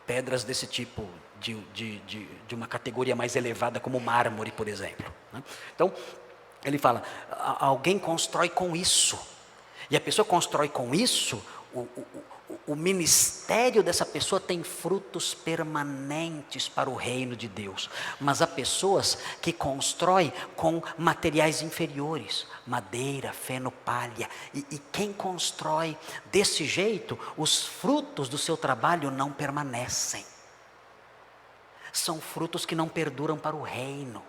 pedras desse tipo, de uma categoria mais elevada, como mármore, por exemplo, né? Então, ele fala, alguém constrói com isso, e a pessoa constrói com isso, o ministério dessa pessoa tem frutos permanentes para o reino de Deus. Mas há pessoas que constroem com materiais inferiores, madeira, feno, palha, e quem constrói desse jeito, os frutos do seu trabalho não permanecem. São frutos que não perduram para o reino.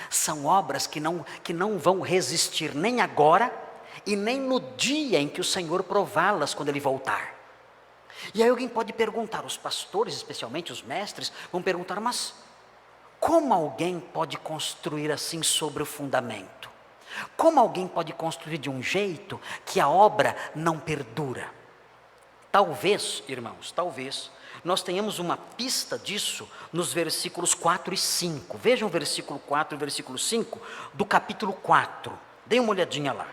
São obras que não vão resistir nem agora e nem no dia em que o Senhor prová-las, quando Ele voltar. E aí alguém pode perguntar, os pastores, especialmente os mestres, vão perguntar, mas como alguém pode construir assim sobre o fundamento? Como alguém pode construir de um jeito que a obra não perdura? Talvez, irmãos, nós tenhamos uma pista disso nos versículos 4 e 5. Vejam o versículo 4 e o versículo 5 do capítulo 4. Dêem uma olhadinha lá.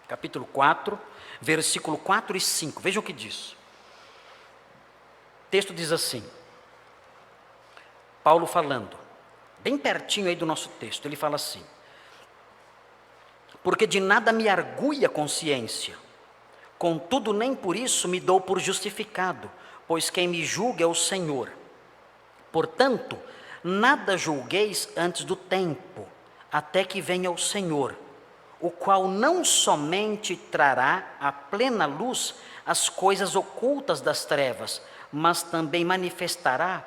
Capítulo 4, versículo 4 e 5. Vejam o que diz. O texto diz assim, Paulo falando, bem pertinho aí do nosso texto, ele fala assim: porque de nada me argui a consciência, contudo nem por isso me dou por justificado, pois quem me julga é o Senhor. Portanto, nada julgueis antes do tempo, até que venha o Senhor, o qual não somente trará à plena luz as coisas ocultas das trevas, mas também manifestará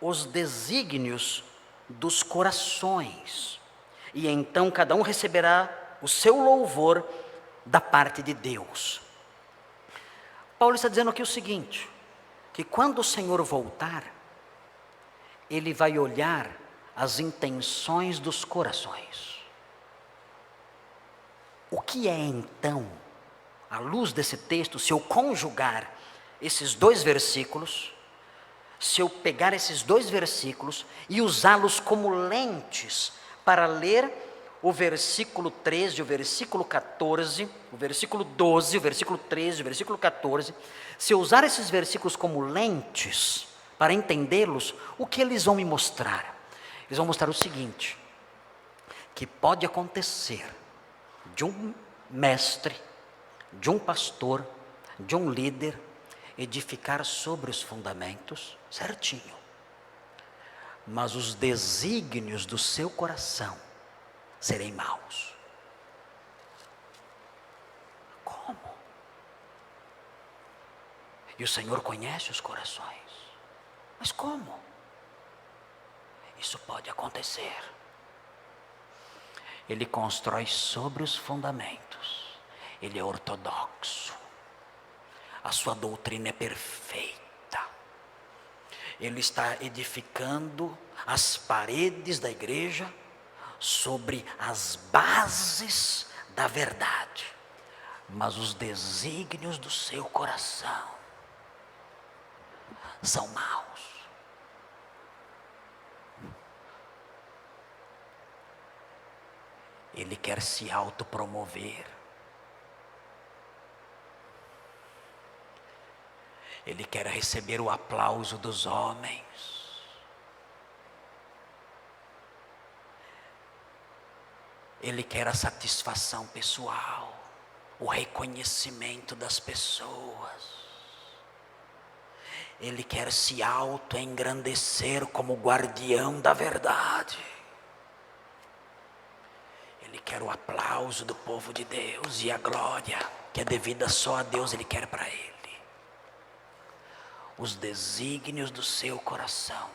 os desígnios dos corações. E então cada um receberá o seu louvor da parte de Deus. Paulo está dizendo aqui o seguinte, que quando o Senhor voltar, Ele vai olhar as intenções dos corações. O que é então, à luz desse texto, se eu conjugar esses dois versículos, se eu pegar esses dois versículos e usá-los como lentes para ler o versículo 13, o versículo 14, o versículo 12, o versículo 13, o versículo 14, se eu usar esses versículos como lentes para entendê-los, o que eles vão me mostrar? Eles vão mostrar o seguinte, que pode acontecer de um mestre, de um pastor, de um líder, edificar sobre os fundamentos, certinho. Mas os desígnios do seu coração serem maus. Como? E o Senhor conhece os corações. Mas como? Isso pode acontecer. Ele constrói sobre os fundamentos. Ele é ortodoxo. A sua doutrina é perfeita. Ele está edificando as paredes da igreja sobre as bases da verdade. Mas os desígnios do seu coração são maus. Ele quer se autopromover. Ele quer receber o aplauso dos homens. Ele quer a satisfação pessoal, o reconhecimento das pessoas. ele quer se auto-engrandecer como guardião da verdade. Ele quer o aplauso do povo de Deus e a glória que é devida só a Deus, ele quer para ele. Os desígnios do seu coração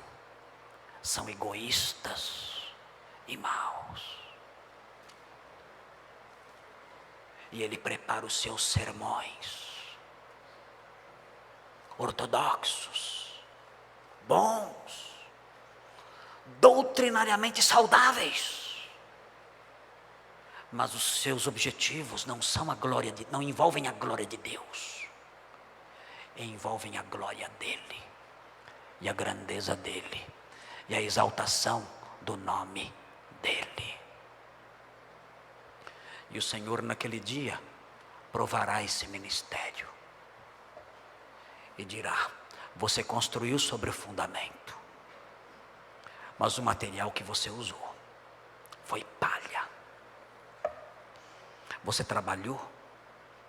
são egoístas e maus. E ele prepara os seus sermões ortodoxos, bons, doutrinariamente saudáveis, mas os seus objetivos não envolvem a glória de Deus, envolvem a glória dele, e a grandeza dele, e a exaltação do nome dele. E o Senhor naquele dia provará esse ministério e dirá: você construiu sobre o fundamento, mas o material que você usou foi palha. Você trabalhou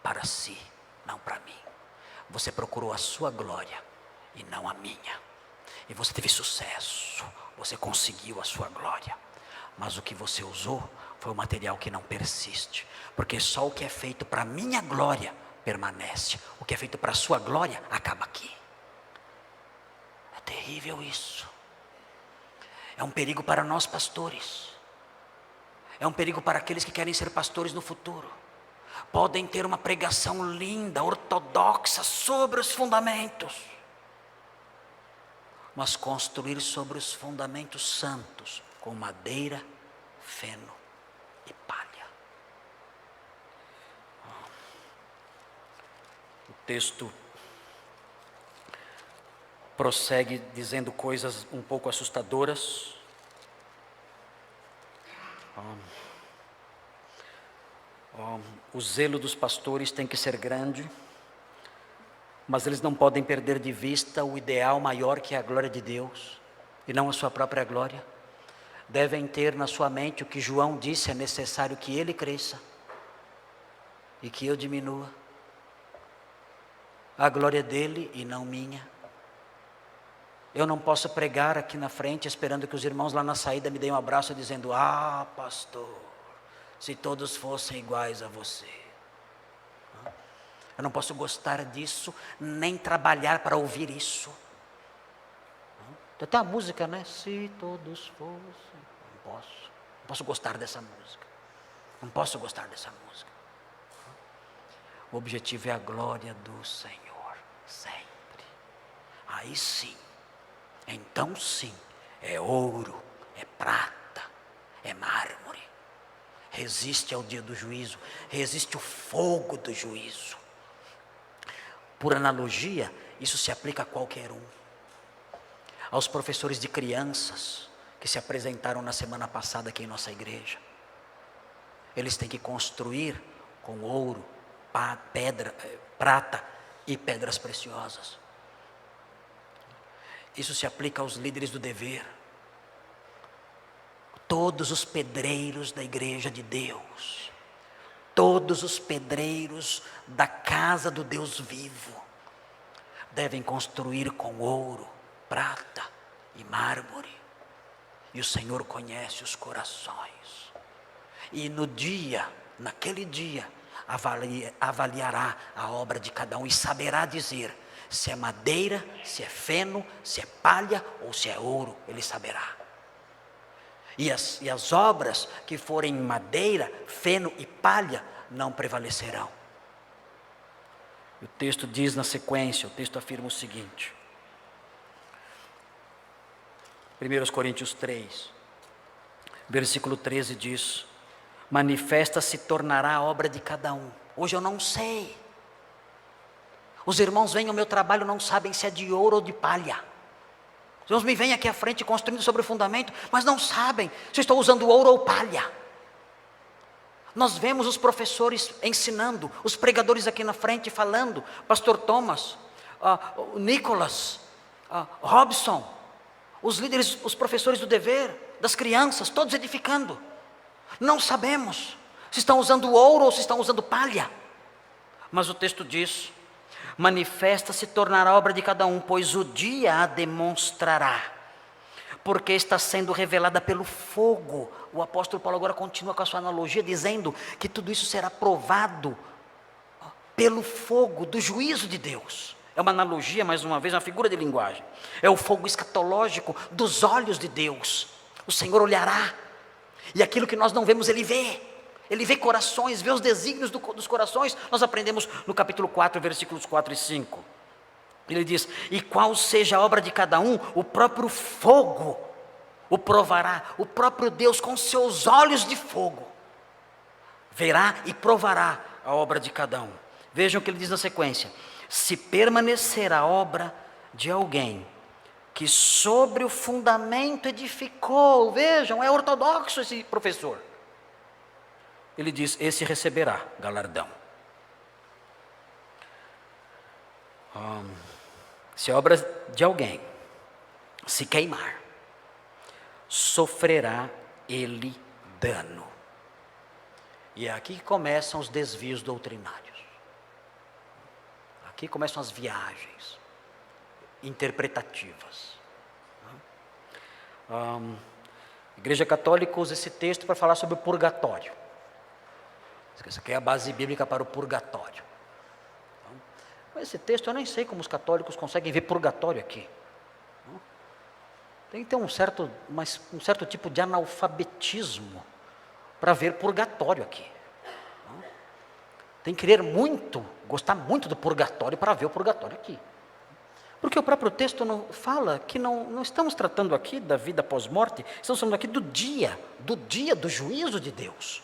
para si, não para mim. Você procurou a sua glória e não a minha. E você teve sucesso, você conseguiu a sua glória. Mas o que você usou foi o material que não persiste. Porque só o que é feito para a minha glória permanece. O que é feito para a sua glória acaba aqui. É terrível isso. É um perigo para nós pastores. É um perigo para aqueles que querem ser pastores no futuro. Podem ter uma pregação linda, ortodoxa, sobre os fundamentos, mas construir sobre os fundamentos santos, com madeira, feno e palha. O texto prossegue dizendo coisas um pouco assustadoras. O zelo dos pastores tem que ser grande, mas eles não podem perder de vista o ideal maior, que é a glória de Deus, e não a sua própria glória. Devem ter na sua mente o que João disse: é necessário que ele cresça e que eu diminua. A glória dele e não minha. Eu não posso pregar aqui na frente esperando que os irmãos lá na saída me deem um abraço dizendo: ah, pastor, se todos fossem iguais a você. Eu não posso gostar disso, nem trabalhar para ouvir isso. Tem até a música, né? Se todos fossem. Não posso gostar dessa música. Não posso gostar dessa música. O objetivo é a glória do Senhor, sempre. Aí sim, então sim, é ouro, é prata, é mármore. Resiste ao dia do juízo, resiste o fogo do juízo. Por analogia, isso se aplica a qualquer um. Aos professores de crianças que se apresentaram na semana passada aqui em nossa igreja. Eles têm que construir com ouro, prata e pedras preciosas. Isso se aplica aos líderes do dever. Todos os pedreiros da igreja de Deus, todos os pedreiros da casa do Deus vivo, devem construir com ouro, prata e mármore. E o Senhor conhece os corações. E naquele dia, avaliará a obra de cada um e saberá dizer se é madeira, se é feno, se é palha ou se é ouro. Ele saberá. E as obras que forem madeira, feno e palha não prevalecerão. O texto diz na sequência, o texto afirma o seguinte. 1 Coríntios 3, versículo 13 diz: manifesta se tornará a obra de cada um. Hoje eu não sei. Os irmãos vêm ao meu trabalho, não sabem se é de ouro ou de palha. Os irmãos me vêm aqui à frente construindo sobre o fundamento, mas não sabem se eu estou usando ouro ou palha. Nós vemos os professores ensinando, os pregadores aqui na frente falando, pastor Thomas, o Nicolas, Robson, os líderes, os professores do dever, das crianças, todos edificando. Não sabemos se estão usando ouro ou se estão usando palha. Mas o texto diz: manifesta se tornará obra de cada um, pois o dia a demonstrará, porque está sendo revelada pelo fogo. O apóstolo Paulo agora continua com a sua analogia, dizendo que tudo isso será provado pelo fogo do juízo de Deus. É uma analogia, mais uma vez, uma figura de linguagem. É o fogo escatológico dos olhos de Deus. O Senhor olhará, e aquilo que nós não vemos, Ele vê. Ele vê corações, vê os desígnios dos corações. Nós aprendemos no capítulo 4, versículos 4 e 5. Ele diz: e qual seja a obra de cada um, o próprio fogo o provará. O próprio Deus, com seus olhos de fogo, verá e provará a obra de cada um. Vejam o que ele diz na sequência: se permanecer a obra de alguém que sobre o fundamento edificou. Vejam, é ortodoxo esse professor. Ele diz: esse receberá galardão. Se a obra de alguém se queimar, sofrerá ele dano. E é aqui que começam os desvios doutrinários. Aqui começam as viagens interpretativas. A Igreja Católica usa esse texto para falar sobre o purgatório. Essa aqui é a base bíblica para o purgatório. Esse texto eu nem sei como os católicos conseguem ver purgatório aqui. Tem que ter um certo tipo de analfabetismo para ver purgatório aqui. Tem que querer muito, gostar muito do purgatório para ver o purgatório aqui. Porque o próprio texto não fala que não estamos tratando aqui da vida pós-morte, estamos falando aqui do dia do juízo de Deus.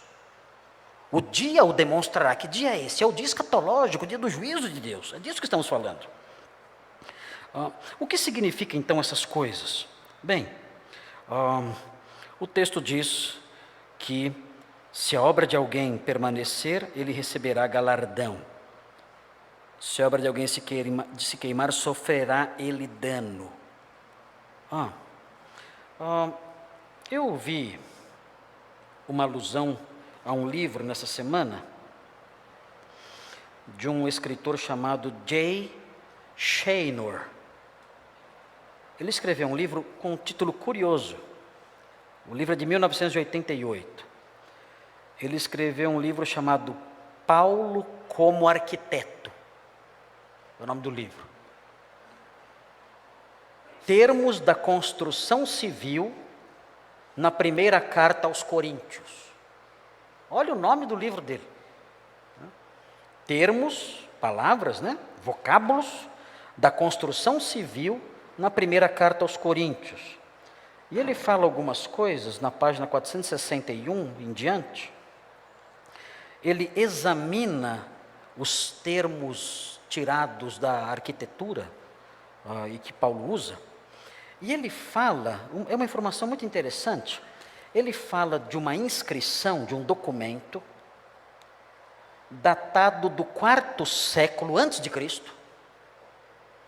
O dia o demonstrará. Que dia é esse? É o dia escatológico, o dia do juízo de Deus. É disso que estamos falando. O que significa então essas coisas? Bem, o texto diz que se a obra de alguém permanecer, ele receberá galardão. Se a obra de alguém se queimar, sofrerá ele dano. Eu ouvi uma alusão a um livro nessa semana, de um escritor chamado Jay Shaynor. Ele escreveu um livro com um título curioso. O livro é de 1988. Ele escreveu um livro chamado Paulo como Arquiteto. É o nome do livro. Termos da construção civil na primeira carta aos Coríntios. Olha o nome do livro dele. Termos, palavras, vocábulos da construção civil na primeira carta aos Coríntios. E ele fala algumas coisas na página 461 em diante. Ele examina os termos tirados da arquitetura e que Paulo usa. E ele fala, é uma informação muito interessante. Ele fala de uma inscrição, de um documento, datado do 4º século antes de Cristo.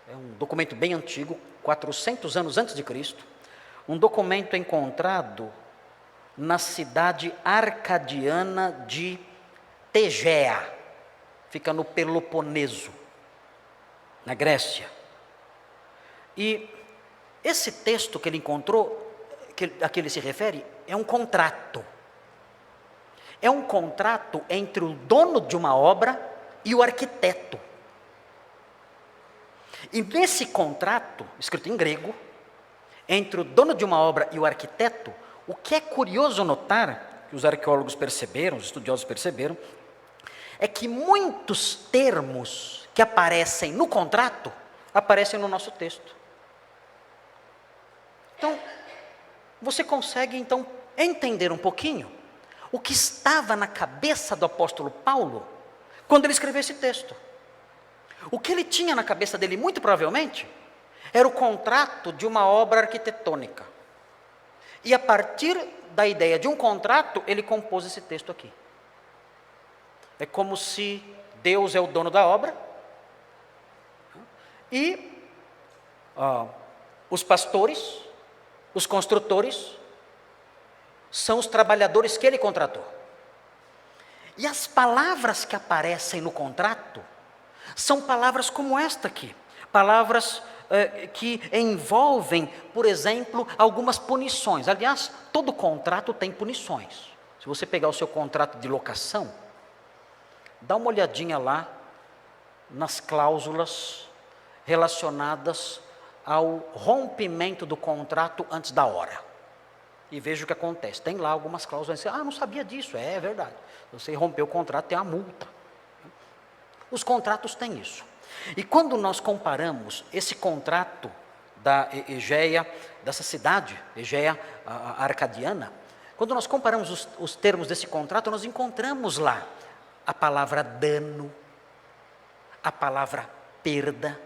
É um documento bem antigo, 400 anos antes de Cristo. Um documento encontrado na cidade arcadiana de Tegea. Fica no Peloponeso, na Grécia. E esse texto que ele encontrou, a que ele se refere, é um contrato. É um contrato entre o dono de uma obra e o arquiteto. E nesse contrato, escrito em grego, entre o dono de uma obra e o arquiteto, o que é curioso notar, que os arqueólogos perceberam, os estudiosos perceberam, é que muitos termos que aparecem no contrato, aparecem no nosso texto. Então, você consegue então entender um pouquinho o que estava na cabeça do apóstolo Paulo quando ele escreveu esse texto. O que ele tinha na cabeça dele, muito provavelmente, era o contrato de uma obra arquitetônica. E a partir da ideia de um contrato, ele compôs esse texto aqui. É como se Deus é o dono da obra e os pastores, os construtores, são os trabalhadores que ele contratou. E as palavras que aparecem no contrato São palavras como esta aqui, palavras que envolvem, por exemplo, algumas punições. Aliás, todo contrato tem punições. Se você pegar o seu contrato de locação, dá uma olhadinha lá nas cláusulas relacionadas ao rompimento do contrato antes da hora. E veja o que acontece. Tem lá algumas cláusulas. Não sabia disso. É verdade. Você rompeu o contrato, tem uma multa. Os contratos têm isso. E quando nós comparamos esse contrato da Egeia, dessa cidade, Egeia Arcadiana, quando nós comparamos os termos desse contrato, nós encontramos lá a palavra dano, a palavra perda,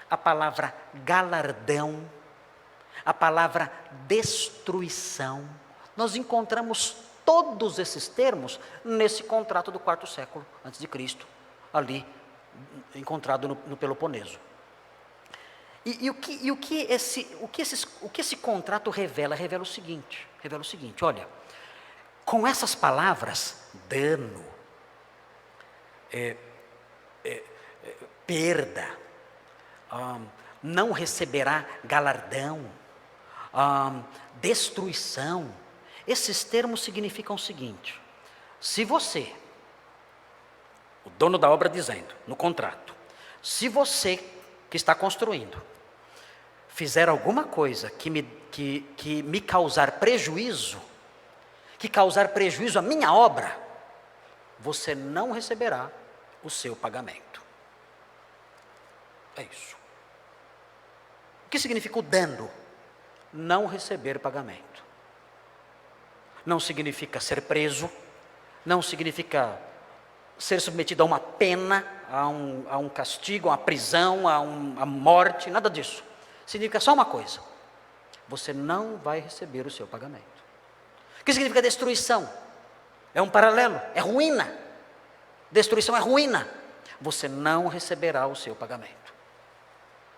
a palavra galardão, a palavra destruição. Nós encontramos todos esses termos nesse contrato do quarto século antes de Cristo, ali encontrado no Peloponeso. E o que esse contrato revela? Revela o seguinte, olha, com essas palavras, dano, perda, não receberá galardão, destruição, esses termos significam o seguinte: se você, o dono da obra dizendo, no contrato, se você que está construindo, fizer alguma coisa que me causar prejuízo, à minha obra, você não receberá o seu pagamento. É isso. O que significa o dano? Não receber pagamento. Não significa ser preso, não significa ser submetido a uma pena, a um castigo, a uma prisão, a morte, nada disso. Significa só uma coisa: você não vai receber o seu pagamento. O que significa destruição? É um paralelo, é ruína. Destruição é ruína. Você não receberá o seu pagamento.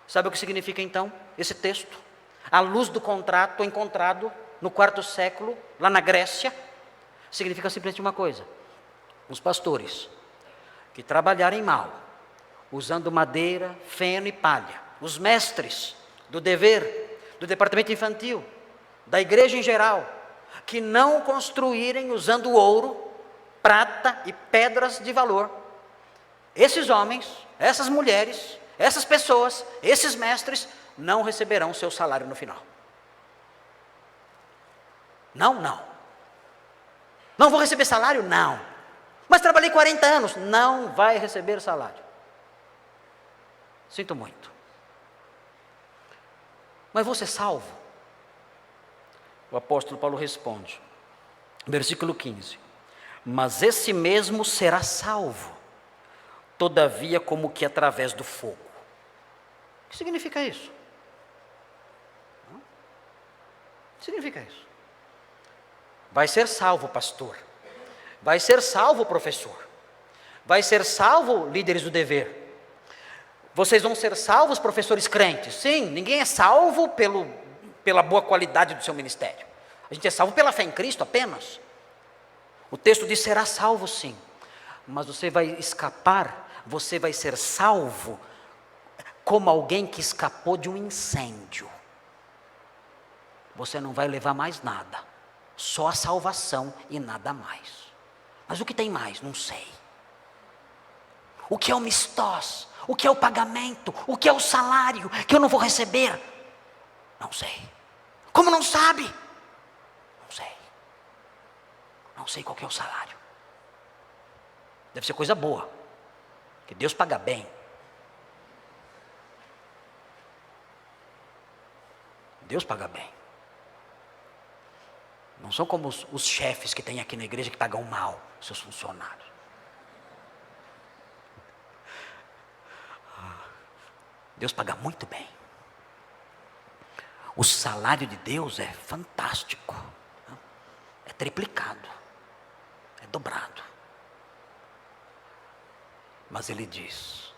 Sabe o que significa então esse texto? À luz do contrato encontrado no quarto século, lá na Grécia, significa simplesmente uma coisa: os pastores que trabalharem mal, usando madeira, feno e palha, os mestres do dever, do departamento infantil, da igreja em geral, que não construírem usando ouro, prata e pedras de valor, esses homens, essas mulheres, essas pessoas, esses mestres, não receberão seu salário no final. Não vou receber salário? Não. Mas trabalhei 40 anos. Não vai receber salário. Sinto muito. Mas vou ser salvo? O apóstolo Paulo responde, versículo 15: mas esse mesmo será salvo, todavia como que através do fogo. O que significa isso? O que significa isso? Vai ser salvo, pastor. Vai ser salvo, professor. Vai ser salvo, líderes do dever. Vocês vão ser salvos, professores crentes. Sim, ninguém é salvo pela boa qualidade do seu ministério. A gente é salvo pela fé em Cristo apenas. O texto diz: será salvo sim. Mas você vai escapar, você vai ser salvo como alguém que escapou de um incêndio. Você não vai levar mais nada. Só a salvação e nada mais. Mas o que tem mais? Não sei. O que é o mistós? O que é o pagamento? O que é o salário que eu não vou receber? Não sei. Como não sabe? Não sei. Não sei qual que é o salário. Deve ser coisa boa, que Deus paga bem. Deus paga bem. Não são como os chefes que tem aqui na igreja que pagam mal seus funcionários. Deus paga muito bem. O salário de Deus é fantástico. É triplicado. É dobrado. Mas ele diz: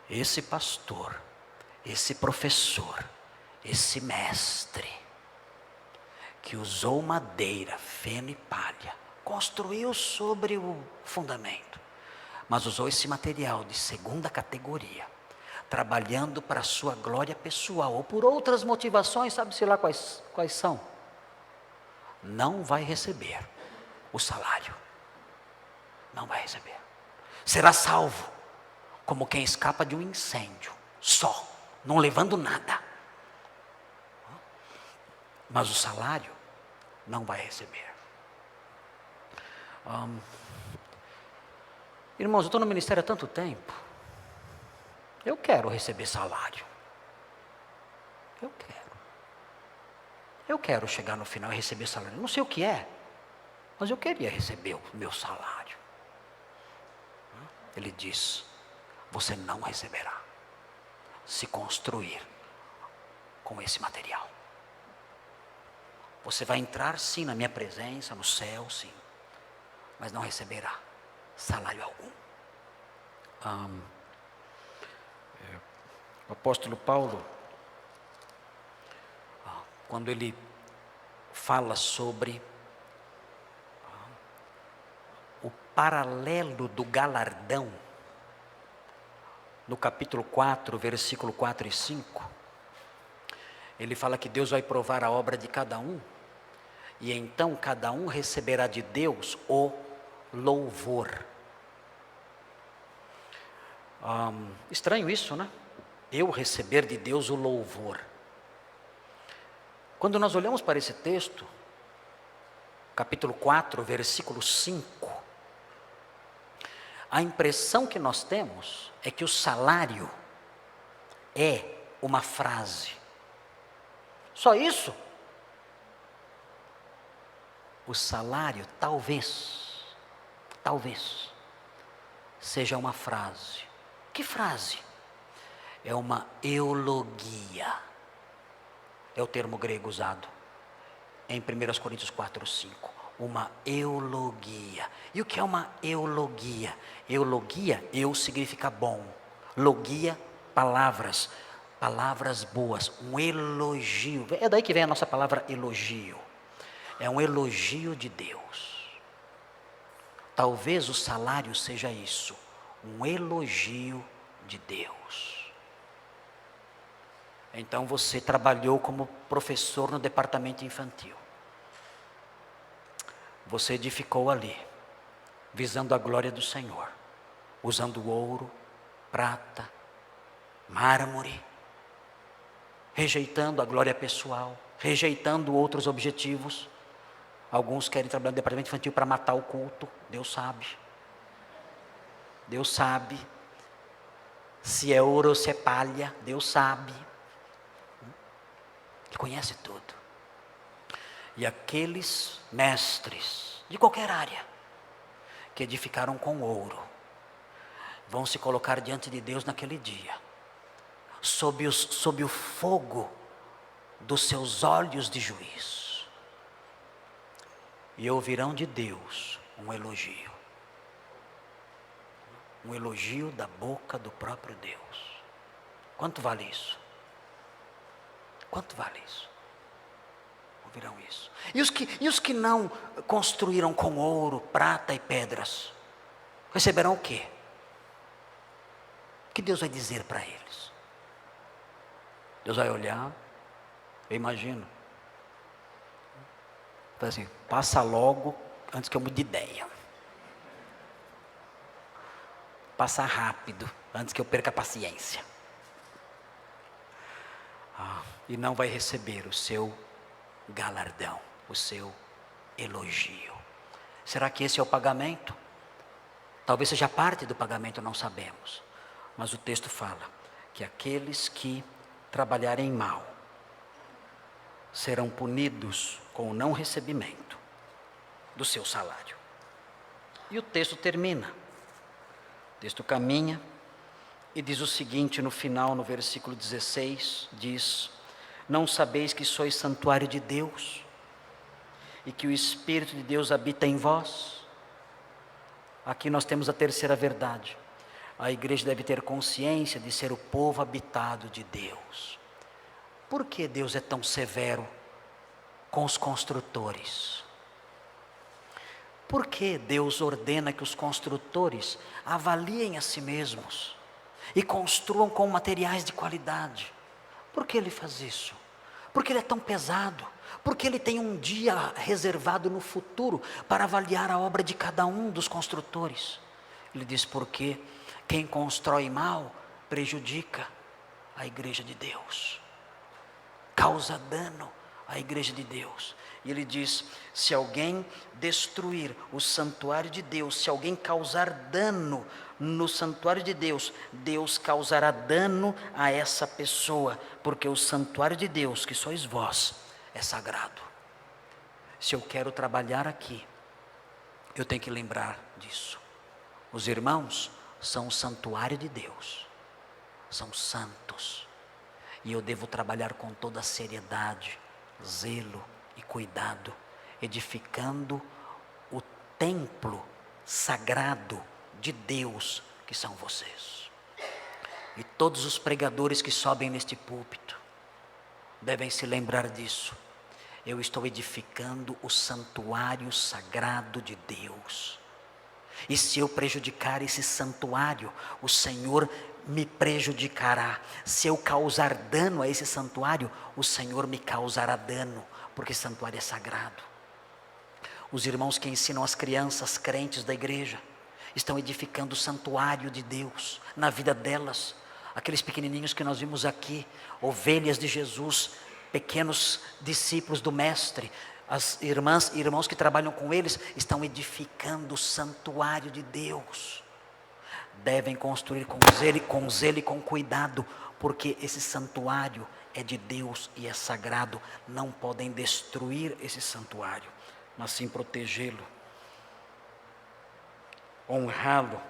esse pastor, esse professor, esse mestre, que usou madeira, feno e palha, construiu sobre o fundamento, mas usou esse material de segunda categoria, trabalhando para a sua glória pessoal, ou por outras motivações, sabe-se lá quais são, não vai receber o salário. Não vai receber. Será salvo como quem escapa de um incêndio, só, não levando nada. Mas o salário não vai receber. Irmãos, eu estou no ministério há tanto tempo. Eu quero receber salário. Eu quero chegar no final e receber salário. Não sei o que é, mas eu queria receber o meu salário. Ele diz: você não receberá, se construir com esse material. Você vai entrar sim na minha presença, no céu sim, mas não receberá salário algum. O apóstolo Paulo, quando ele fala sobre o paralelo do galardão, no capítulo 4, versículo 4 e 5, ele fala que Deus vai provar a obra de cada um, e então cada um receberá de Deus o louvor. Estranho isso, né? Eu receber de Deus o louvor. Quando nós olhamos para esse texto, capítulo 4, versículo 5, a impressão que nós temos é que o salário é uma frase. Só isso? O salário talvez seja uma frase. Que frase? É uma eulogia. É o termo grego usado em 1 Coríntios 4, 5. Uma eulogia. E o que é uma eulogia? Eulogia, eu significa bom. Logia, palavras boas. Um elogio. É daí que vem a nossa palavra elogio. É um elogio de Deus. Talvez o salário seja isso. Um elogio de Deus. Então você trabalhou como professor no departamento infantil. Você edificou ali, visando a glória do Senhor, usando ouro, prata, mármore, rejeitando a glória pessoal, rejeitando outros objetivos. Alguns querem trabalhar no departamento infantil para matar o culto. Deus sabe. Deus sabe. Se é ouro ou se é palha, Deus sabe. Ele conhece tudo. E aqueles mestres, de qualquer área, que edificaram com ouro, vão se colocar diante de Deus naquele dia, sob o fogo dos seus olhos de juiz, e ouvirão de Deus um elogio. Um elogio da boca do próprio Deus. Quanto vale isso? Quanto vale isso? Ouvirão isso. E os que não construíram com ouro, prata e pedras, receberão o quê? O que Deus vai dizer para eles? Deus vai olhar, eu imagino, vai assim: passa logo antes que eu mude de ideia. Passa rápido antes que eu perca a paciência. E não vai receber o seu galardão, o seu elogio. Será que esse é o pagamento? Talvez seja parte do pagamento, não sabemos. Mas o texto fala que aqueles que trabalharem mal serão punidos com o não recebimento do seu salário. E o texto termina. O texto caminha e diz o seguinte no final, no versículo 16, diz: não sabeis que sois santuário de Deus e que o Espírito de Deus habita em vós? Aqui nós temos a terceira verdade. A igreja deve ter consciência de ser o povo habitado de Deus. Por que Deus é tão severo com os construtores? Por que Deus ordena que os construtores avaliem a si mesmos e construam com materiais de qualidade? Por que Ele faz isso? Porque Ele é tão pesado? Porque Ele tem um dia reservado no futuro para avaliar a obra de cada um dos construtores? Ele diz: porque quem constrói mal prejudica a igreja de Deus, causa dano à igreja de Deus. E ele diz: se alguém destruir o santuário de Deus, se alguém causar dano no santuário de Deus, Deus causará dano a essa pessoa, porque o santuário de Deus, que sois vós, é sagrado. Se eu quero trabalhar aqui, eu tenho que lembrar disso. Os irmãos são o santuário de Deus, são santos, e eu devo trabalhar com toda a seriedade, zelo e cuidado, edificando o templo sagrado de Deus, que são vocês. E todos os pregadores que sobem neste púlpito devem se lembrar disso. Eu estou edificando o santuário sagrado de Deus, e se eu prejudicar esse santuário, o Senhor me prejudicará. Se eu causar dano a esse santuário, o Senhor me causará dano, porque santuário é sagrado. Os irmãos que ensinam as crianças crentes da igreja estão edificando o santuário de Deus na vida delas. Aqueles pequenininhos que nós vimos aqui, ovelhas de Jesus, pequenos discípulos do Mestre, as irmãs e irmãos que trabalham com eles, estão edificando o santuário de Deus. Devem construir com zelo e com cuidado, porque esse santuário é de Deus e é sagrado. Não podem destruir esse santuário, mas sim protegê-lo, honrá-lo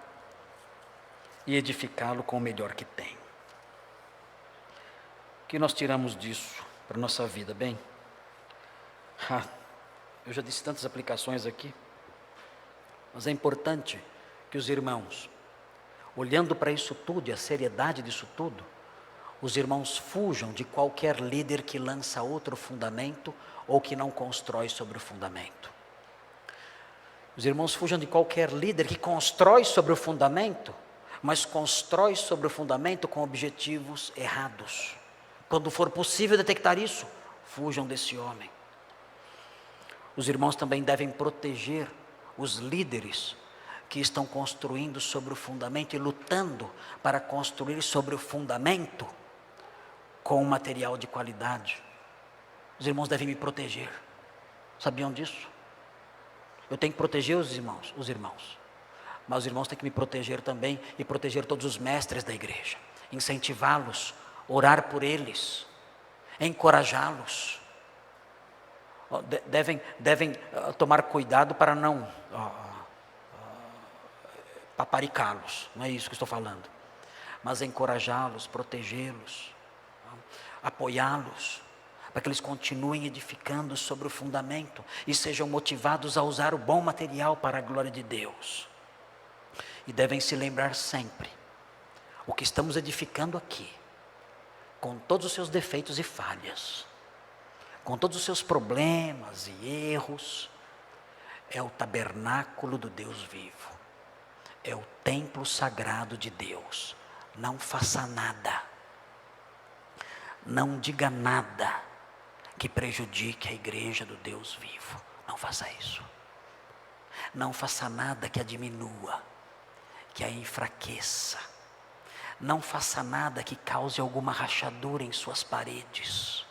e edificá-lo com o melhor que tem. O que nós tiramos disso para a nossa vida? Bem, eu já disse tantas aplicações aqui, mas é importante que os irmãos, olhando para isso tudo e a seriedade disso tudo, os irmãos fujam de qualquer líder que lança outro fundamento ou que não constrói sobre o fundamento. Os irmãos fujam de qualquer líder que constrói sobre o fundamento, mas constrói sobre o fundamento com objetivos errados. Quando for possível detectar isso, fujam desse homem. Os irmãos também devem proteger os líderes que estão construindo sobre o fundamento e lutando para construir sobre o fundamento com material de qualidade. Os irmãos devem me proteger. Sabiam disso? Eu tenho que proteger os irmãos, mas os irmãos têm que me proteger também e proteger todos os mestres da igreja, incentivá-los, orar por eles, encorajá-los. Devem tomar cuidado para não paparicá-los, não é isso que estou falando, mas encorajá-los, protegê-los, apoiá-los, para que eles continuem edificando sobre o fundamento e sejam motivados a usar o bom material para a glória de Deus. E devem se lembrar sempre, o que estamos edificando aqui, com todos os seus defeitos e falhas, com todos os seus problemas e erros, é o tabernáculo do Deus vivo, é o templo sagrado de Deus. Não faça nada, não diga nada que prejudique a igreja do Deus vivo. Não faça isso. Não faça nada que a diminua, que a enfraqueça. Não faça nada que cause alguma rachadura em suas paredes.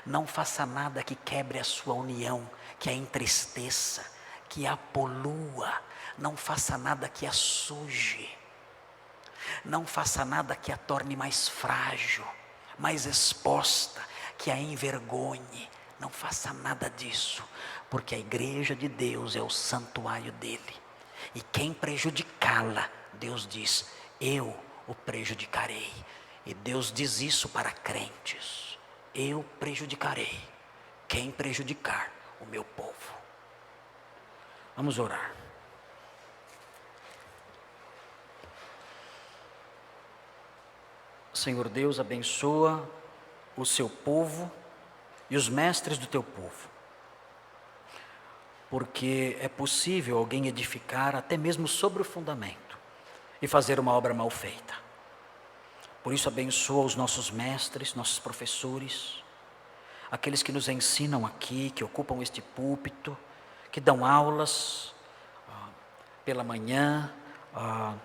Não faça nada que quebre a sua união, que a entristeça, que a polua. Não faça nada que a suje. Não faça nada que a torne mais frágil, mais exposta, que a envergonhe. Não faça nada disso, porque a igreja de Deus é o santuário dele. E quem prejudicá-la, Deus diz, eu o prejudicarei. E Deus diz isso para crentes. Eu prejudicarei quem prejudicar o meu povo. Vamos orar. Senhor Deus, abençoa o seu povo e os mestres do teu povo. porque é possível alguém edificar até mesmo sobre o fundamento e fazer uma obra mal feita. Por isso abençoa os nossos mestres, nossos professores, aqueles que nos ensinam aqui, que ocupam este púlpito, que dão aulas pela manhã,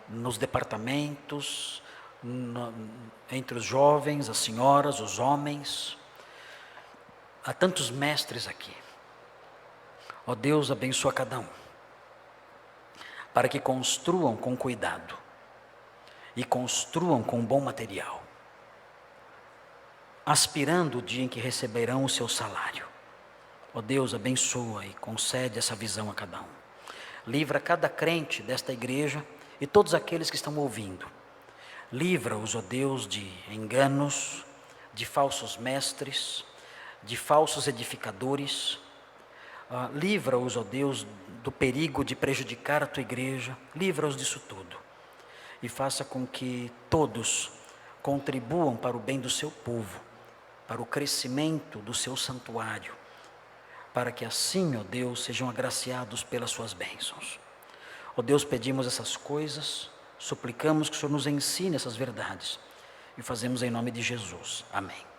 nos departamentos, entre os jovens, as senhoras, os homens. Há tantos mestres aqui. Ó Deus, abençoa cada um, para que construam com cuidado e construam com bom material, aspirando o dia em que receberão o seu salário. Ó Deus, abençoa e concede essa visão a cada um. Livra cada crente desta igreja e todos aqueles que estão ouvindo. Livra-os, ó Deus, de enganos, de falsos mestres, de falsos edificadores. Livra-os, ó Deus, do perigo de prejudicar a tua igreja. Livra-os disso tudo. E faça com que todos contribuam para o bem do seu povo, para o crescimento do seu santuário, para que assim, ó Deus, sejam agraciados pelas suas bênçãos. Ó Deus, pedimos essas coisas, suplicamos que o Senhor nos ensine essas verdades e fazemos em nome de Jesus. Amém.